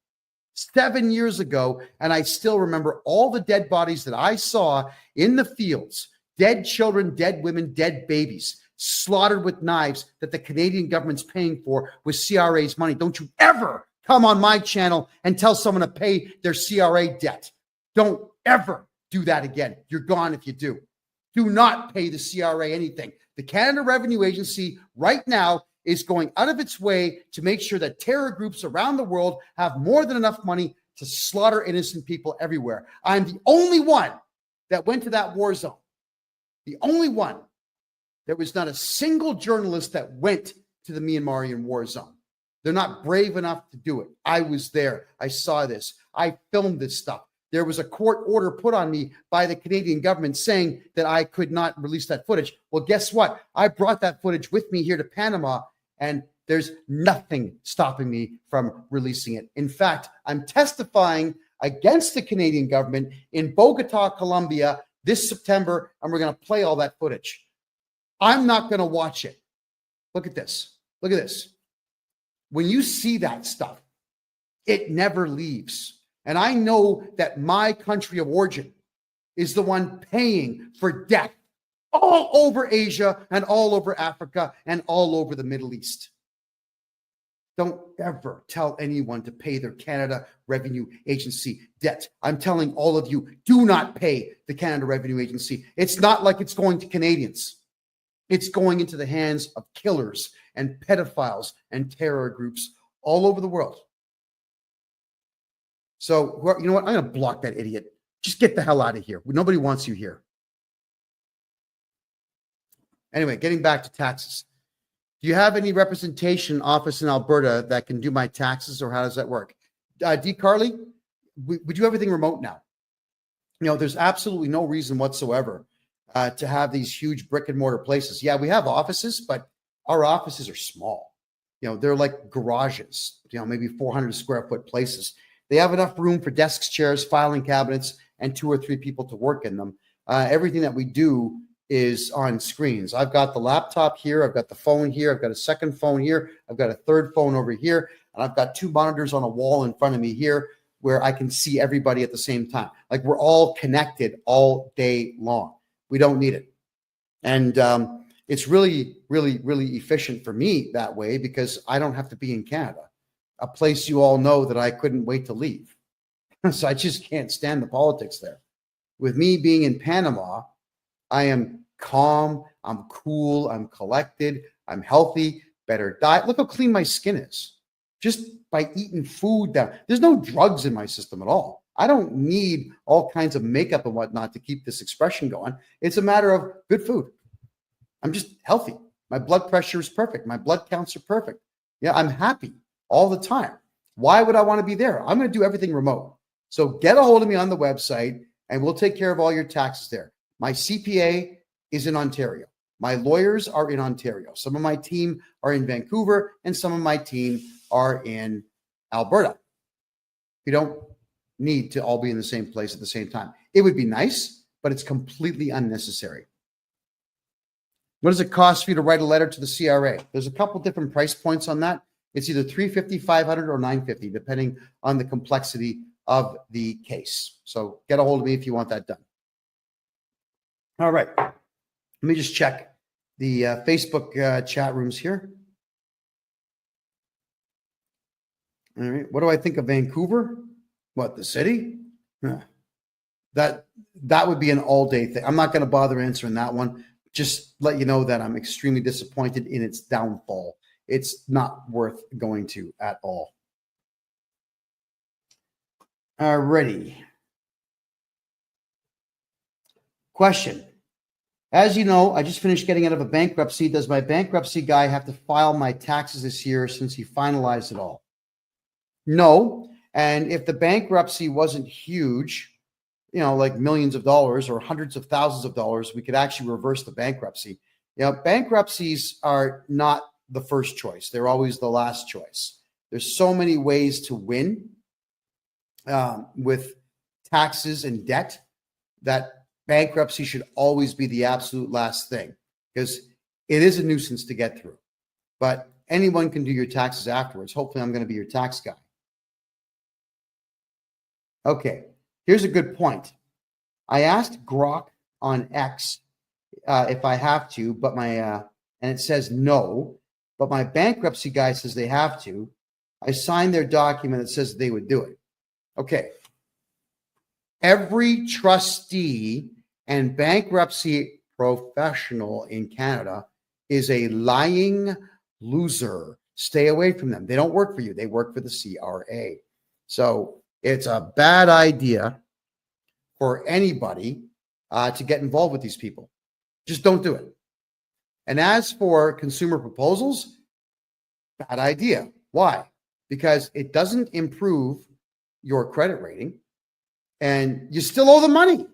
7 years ago, and I still remember all the dead bodies that I saw in the fields. Dead children, dead women, dead babies, slaughtered with knives that the Canadian government's paying for with CRA's money. Don't you ever come on my channel and tell someone to pay their CRA debt. Don't ever do that again. You're gone if you do. Do not pay the CRA anything. The Canada Revenue Agency right now is going out of its way to make sure that terror groups around the world have more than enough money to slaughter innocent people everywhere. I'm the only one that went to that war zone. The only one. There was not a single journalist that went to the Myanmarian war zone. They're not brave enough to do it. I was there. I saw this. I filmed this stuff. There was a court order put on me by the Canadian government saying that I could not release that footage. Well, guess what? I brought that footage with me here to Panama, and there's nothing stopping me from releasing it. In fact, I'm testifying against the Canadian government in Bogota, Colombia this September, and we're going to play all that footage. I'm not going to watch it. Look at this. Look at this. When you see that stuff, it never leaves. And I know that my country of origin is the one paying for death all over Asia and all over Africa and all over the Middle East. Don't ever tell anyone to pay their Canada Revenue Agency debt. I'm telling all of you, do not pay the Canada Revenue Agency. It's not like it's going to Canadians. It's going into the hands of killers and pedophiles and terror groups all over the world. So, you know what? I'm going to block that idiot. Just get the hell out of here. Nobody wants you here. Anyway, getting back to taxes. Do you have any representation office in Alberta that can do my taxes, or how does that work? D. Carly, we do everything remote now. You know, there's absolutely no reason whatsoever to have these huge brick and mortar places. Yeah, we have offices, but our offices are small. You know, they're like garages, you know, maybe 400 square foot places. They have enough room for desks, chairs, filing cabinets, and 2 or 3 people to work in them. Everything that we do is on screens. I've got the laptop here. I've got the phone here. I've got a second phone here. I've got a third phone over here. And I've got 2 monitors on a wall in front of me here where I can see everybody at the same time. Like, we're all connected all day long. We don't need it. And it's really, really, really efficient for me that way, because I don't have to be in Canada, a place you all know that I couldn't wait to leave. So I just can't stand the politics there. With me being in Panama, I am calm, I'm cool, I'm collected, I'm healthy, better diet. Look how clean my skin is just by eating food that there's no drugs in my system at all. I don't need all kinds of makeup and whatnot to keep this expression going. It's a matter of good food. I'm just healthy. My blood pressure is perfect. My blood counts are perfect. Yeah, I'm happy all the time. Why would I want to be there? I'm going to do everything remote. So get a hold of me on the website and we'll take care of all your taxes there. My CPA is in Ontario. My lawyers are in Ontario. Some of my team are in Vancouver and some of my team are in Alberta. We don't need to all be in the same place at the same time. It would be nice, but it's completely unnecessary. What does it cost for you to write a letter to the CRA? There's a couple different price points on that. It's either $350, $500, or $950, depending on the complexity of the case. So get a hold of me if you want that done. All right. Let me just check the Facebook chat rooms here. All right. What do I think of Vancouver? What, the city? That would be an all-day thing. I'm not going to bother answering that one. just let you know that I'm extremely disappointed in its downfall. It's not worth going to at all. Alrighty. Question. As you know, I just finished getting out of a bankruptcy. Does my bankruptcy guy have to file my taxes this year since he finalized it all? No. And if the bankruptcy wasn't huge, like millions of dollars or hundreds of thousands of dollars, we could actually reverse the bankruptcy. Bankruptcies are not the first choice. They're always the last choice. There's so many ways to win with taxes and debt that bankruptcy should always be the absolute last thing, because it is a nuisance to get through. But anyone can do your taxes afterwards. Hopefully, I'm going to be your tax guy. Okay, here's a good point. I asked Grok on X if I have to, but and it says no, but my bankruptcy guy says they have to. I signed their document that says they would do it. Okay. Every trustee and bankruptcy professional in Canada is a lying loser. Stay away from them. They don't work for you. They work for the CRA. So it's a bad idea for anybody to get involved with these people. Just don't do it. And as for consumer proposals, bad idea. Why? Because it doesn't improve your credit rating, and you still owe the money.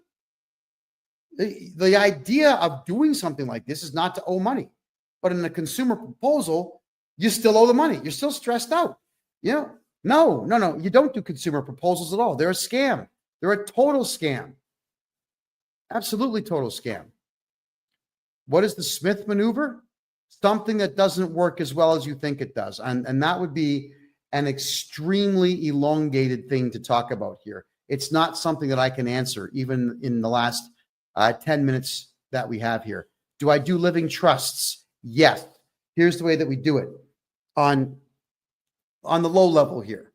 The idea of doing something like this is not to owe money. But in a consumer proposal, you still owe the money. You're still stressed out. No, you don't do consumer proposals at all. They're a scam. They're a total scam. Absolutely total scam. What is the Smith maneuver? Something that doesn't work as well as you think it does. And that would be an extremely elongated thing to talk about here. It's not something that I can answer, even in the last 10 minutes that we have here. Do I do living trusts? Yes. Here's the way that we do it. On the low level here,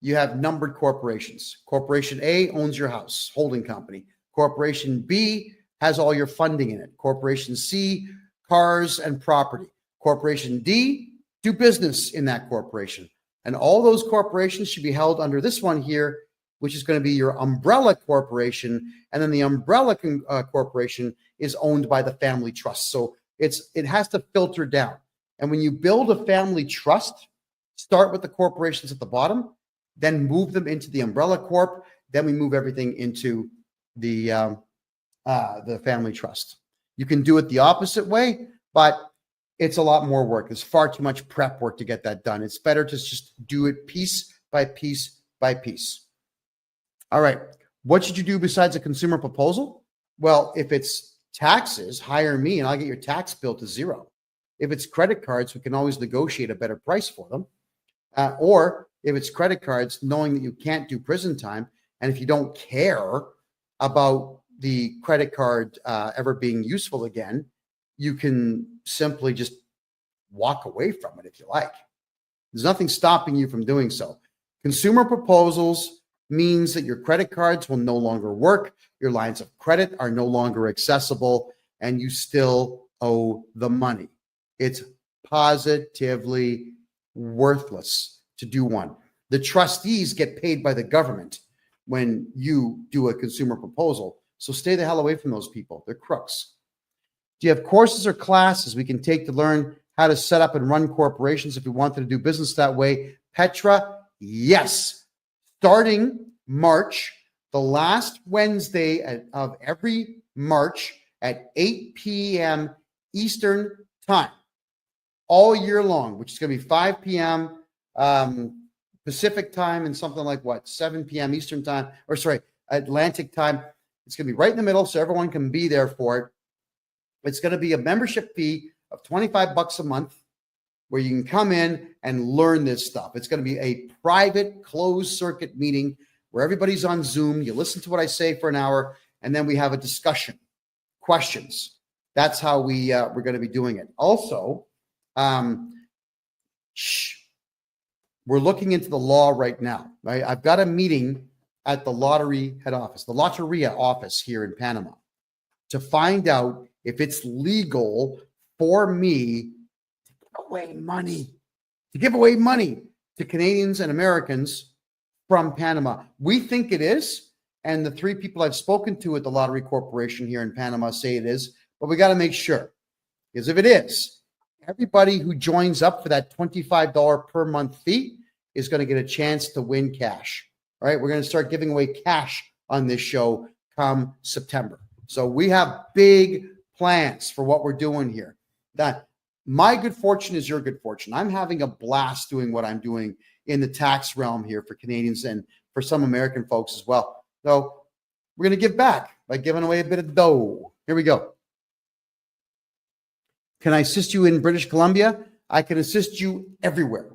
you have numbered corporations. Corporation A owns your house, holding company. Corporation B has all your funding in it. Corporation C, cars and property. Corporation D, do business in that corporation. And all those corporations should be held under this one here, which is going to be your umbrella corporation. And then the umbrella corporation is owned by the family trust. So it has to filter down. And when you build a family trust, start with the corporations at the bottom, then move them into the umbrella corp. Then we move everything into the family trust. You can do it the opposite way, but it's a lot more work. There's far too much prep work to get that done. It's better to just do it piece by piece by piece. All right. What should you do besides a consumer proposal? Well, if it's taxes, hire me and I'll get your tax bill to zero. If it's credit cards, we can always negotiate a better price for them. Or if it's credit cards, knowing that you can't do prison time, and if you don't care about the credit card ever being useful again, you can simply just walk away from it if you like. There's nothing stopping you from doing so. Consumer proposals means that your credit cards will no longer work, your lines of credit are no longer accessible, and you still owe the money. It's positively worthless to do one. The trustees get paid by the government when you do a consumer proposal. So stay the hell away from those people. They're crooks. Do you have courses or classes we can take to learn how to set up and run corporations if we wanted to do business that way? Petra, yes. Starting March, the last Wednesday of every March at 8 p.m. Eastern time, all year long, which is going to be 5 p.m. Pacific time and something like 7 p.m. Eastern time, or sorry, Atlantic time. It's going to be right in the middle so everyone can be there for it. It's going to be a membership fee of $25 a month where you can come in and learn this stuff. It's going to be a private closed circuit meeting where everybody's on Zoom. You listen to what I say for an hour, and then we have a discussion, questions. That's how we're going to be doing it. Also, we're looking into the law right now. Right? I've got a meeting at the lottery head office, the Lotteria office here in Panama, to find out if it's legal for me to give away money to Canadians and Americans from Panama. We think it is, and the 3 people I've spoken to at the Lottery Corporation here in Panama say it is, but we got to make sure. Because if it is, everybody who joins up for that $25 per month fee is going to get a chance to win cash. All right, we're going to start giving away cash on this show come September. So we have big plans for what we're doing here. That my good fortune is your good fortune. I'm having a blast doing what I'm doing in the tax realm here for Canadians and for some American folks as well. So we're going to give back by giving away a bit of dough. Here we go. Can I assist you in British Columbia? I can assist you everywhere.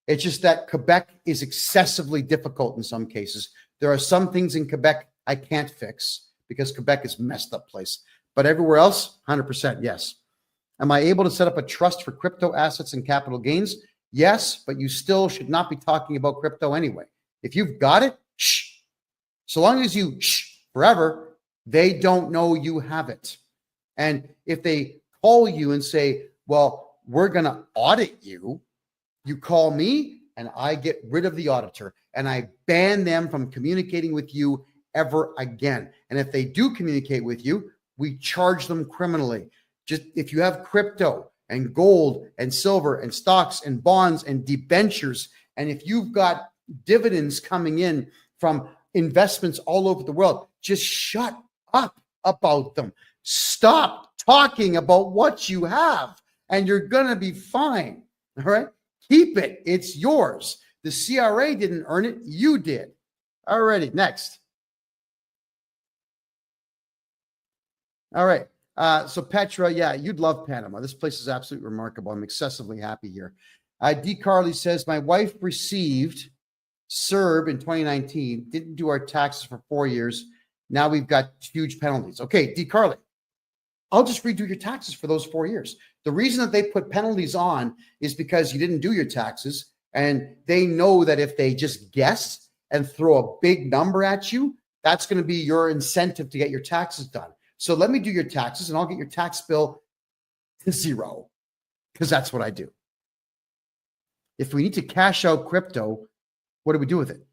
It's just that Quebec is excessively difficult in some cases. There are some things in Quebec I can't fix because Quebec is a messed up place. But everywhere else, 100% yes. Am I able to set up a trust for crypto assets and capital gains? Yes, but you still should not be talking about crypto anyway. If you've got it, shh. So long as you shh forever, they don't know you have it. And if they call you and say, well, we're going to audit you, you call me and I get rid of the auditor and I ban them from communicating with you ever again. And if they do communicate with you, we charge them criminally. Just if you have crypto and gold and silver and stocks and bonds and debentures, and if you've got dividends coming in from investments all over the world, just shut up about them. Stop talking about what you have and you're going to be fine. All right. Keep it. It's yours. The CRA didn't earn it. You did. All righty. Next. All right. So Petra, yeah, you'd love Panama. This place is absolutely remarkable. I'm excessively happy here. D. Carly says, my wife received CERB in 2019, didn't do our taxes for 4 years. Now we've got huge penalties. Okay, D. Carly, I'll just redo your taxes for those 4 years. The reason that they put penalties on is because you didn't do your taxes, and they know that if they just guess and throw a big number at you, that's going to be your incentive to get your taxes done. So let me do your taxes and I'll get your tax bill to zero because that's what I do. If we need to cash out crypto, what do we do with it?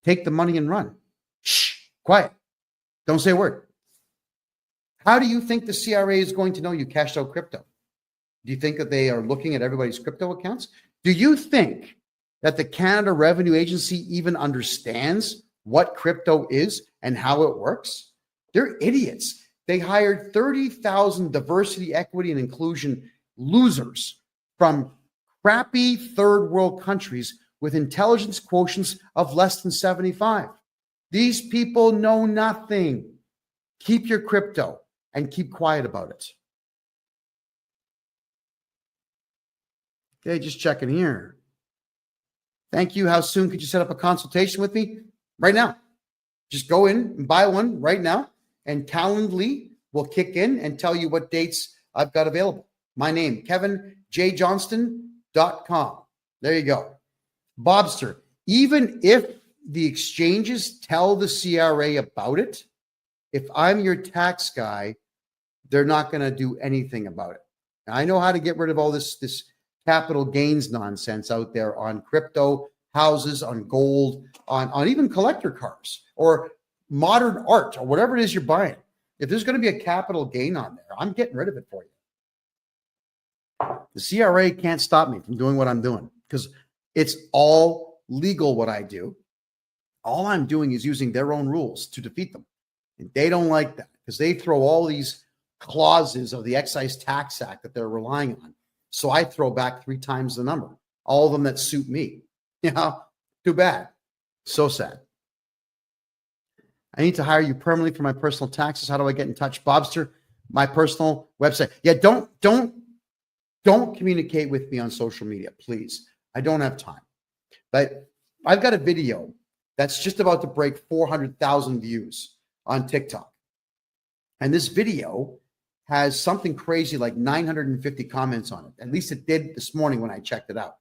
Take the money and run. Shh, quiet. Don't say a word. How do you think the CRA is going to know you cashed out crypto? Do you think that they are looking at everybody's crypto accounts? Do you think that the Canada Revenue Agency even understands what crypto is and how it works? They're idiots. They hired 30,000 diversity, equity, and inclusion losers from crappy third world countries with intelligence quotients of less than 75. These people know nothing. Keep your crypto and keep quiet about it. Okay, just checking here. Thank you. How soon could you set up a consultation with me? Right now. Just go in and buy one right now. And Calendly will kick in and tell you what dates I've got available. My name, KevinJJohnston.com. There you go. Bobster, even if the exchanges tell the CRA about it, if I'm your tax guy, they're not going to do anything about it. Now, I know how to get rid of all this capital gains nonsense out there on crypto, houses, on gold, on even collector cars or modern art or whatever it is you're buying. If there's going to be a capital gain on there, I'm getting rid of it for you. The CRA can't stop me from doing what I'm doing because it's all legal what I do. All I'm doing is using their own rules to defeat them. And they don't like that because they throw all these clauses of the Excise Tax Act that they're relying on. So I throw back 3 times the number, all of them that suit me. You know, too bad. So sad. I need to hire you permanently for my personal taxes. How do I get in touch? Bobster, my personal website. Yeah, don't communicate with me on social media, please. I don't have time. But I've got a video that's just about to break 400,000 views on TikTok. And this video has something crazy like 950 comments on it. At least it did this morning when I checked it out.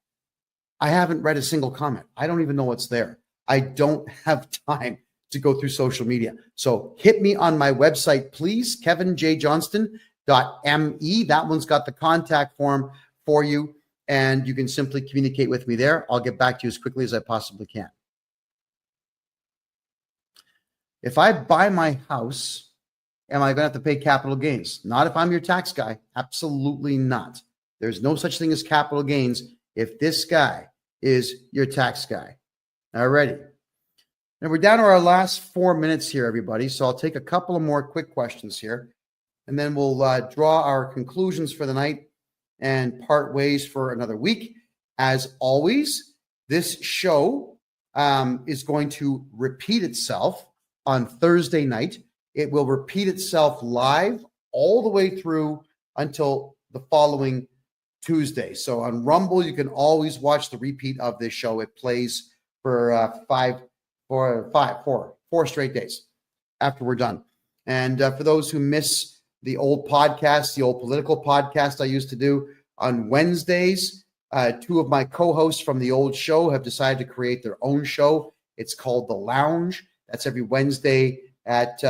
I haven't read a single comment. I don't even know what's there. I don't have time to go through social media. So hit me on my website, please, KevinJJohnston.me. That one's got the contact form for you, and you can simply communicate with me there. I'll get back to you as quickly as I possibly can. If I buy my house, am I going to have to pay capital gains? Not if I'm your tax guy. Absolutely not. There's no such thing as capital gains if this guy is your tax guy. Alrighty. Now we're down to our last 4 minutes here, everybody. So I'll take a couple of more quick questions here, and then we'll draw our conclusions for the night and part ways for another week. As always, this show is going to repeat itself on Thursday night. It will repeat itself live all the way through until the following Tuesday. So on Rumble, you can always watch the repeat of this show. It plays for four straight days after we're done. And for those who miss the old podcast, the old political podcast I used to do on Wednesdays, two of my co-hosts from the old show have decided to create their own show. It's called The Lounge. That's every Wednesday at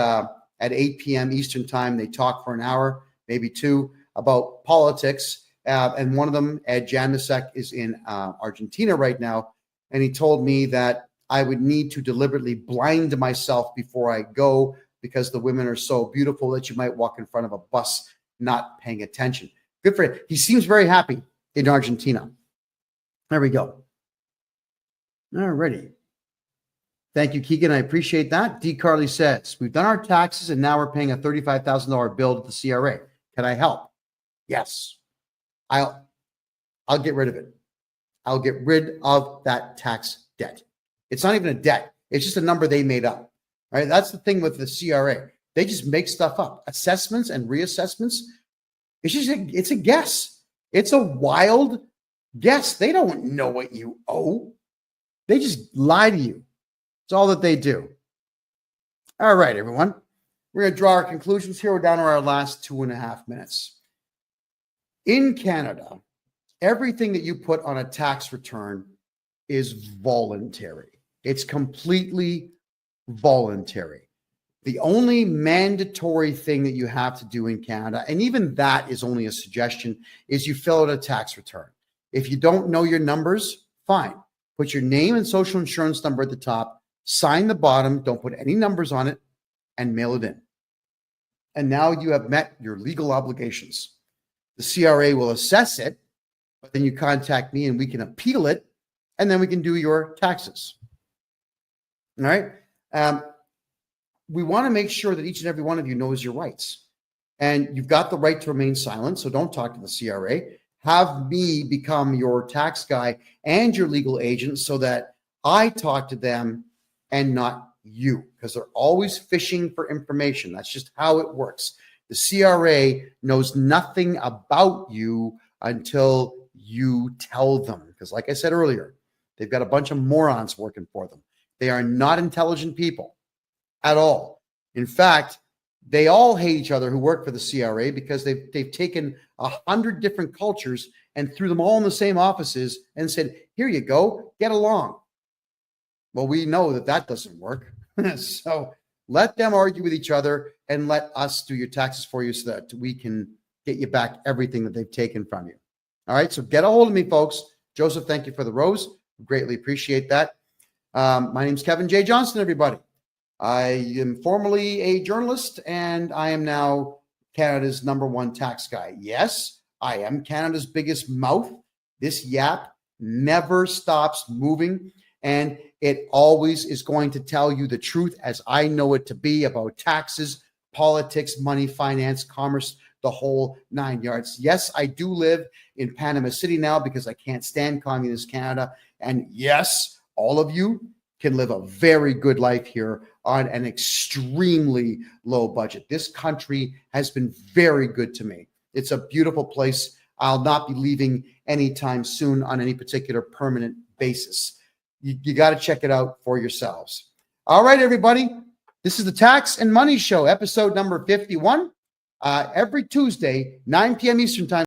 8 p.m. Eastern time. They talk for an hour, maybe two, about politics. And one of them, Ed Janusek, is in Argentina right now. And he told me that I would need to deliberately blind myself before I go because the women are so beautiful that you might walk in front of a bus not paying attention. Good for him. He seems very happy in Argentina. There we go. All righty. Thank you, Keegan. I appreciate that. D. Carly says, we've done our taxes and now we're paying a $35,000 bill to the CRA. Can I help? Yes. I'll get rid of it. I'll get rid of that tax debt. It's not even a debt. It's just a number they made up. Right? That's the thing with the CRA. They just make stuff up. Assessments and reassessments. It's a guess. It's a wild guess. They don't know what you owe. They just lie to you. It's all that they do. All right, everyone. We're going to draw our conclusions here. We're down to our last 2.5 minutes. In Canada, everything that you put on a tax return is voluntary. It's completely voluntary. The only mandatory thing that you have to do in Canada, and even that is only a suggestion, is you fill out a tax return. If you don't know your numbers, fine. Put your name and social insurance number at the top, sign the bottom, don't put any numbers on it, and mail it in. And now you have met your legal obligations. The CRA will assess it, but then you contact me and we can appeal it, and then we can do your taxes. All right? We want to make sure that each and every one of you knows your rights. And you've got the right to remain silent, so don't talk to the CRA. Have me become your tax guy and your legal agent so that I talk to them and not you, because they're always fishing for information. That's just how it works. The CRA knows nothing about you until you tell them. Because like I said earlier, they've got a bunch of morons working for them. They are not intelligent people at all. In fact, they all hate each other who work for the CRA because they've taken 100 different cultures and threw them all in the same offices and said, here you go, get along. Well, we know that doesn't work. So let them argue with each other and let us do your taxes for you so that we can get you back everything that they've taken from you. All right, so get a hold of me, folks. Joseph, thank you for the rose. Greatly appreciate that. My name's Kevin J. Johnston, everybody. I am formerly a journalist, and I am now Canada's #1 tax guy. Yes, I am Canada's biggest mouth. This yap never stops moving, and it always is going to tell you the truth as I know it to be about taxes, politics, money, finance, commerce, the whole 9 yards. Yes, I do live in Panama City now because I can't stand communist Canada. And yes, all of you can live a very good life here on an extremely low budget. This country has been very good to me. It's a beautiful place. I'll not be leaving anytime soon on any particular permanent basis. You got to check it out for yourselves. All right, everybody. This is the Tax and Money Show, episode number 51. Every Tuesday, 9 p.m. Eastern Time.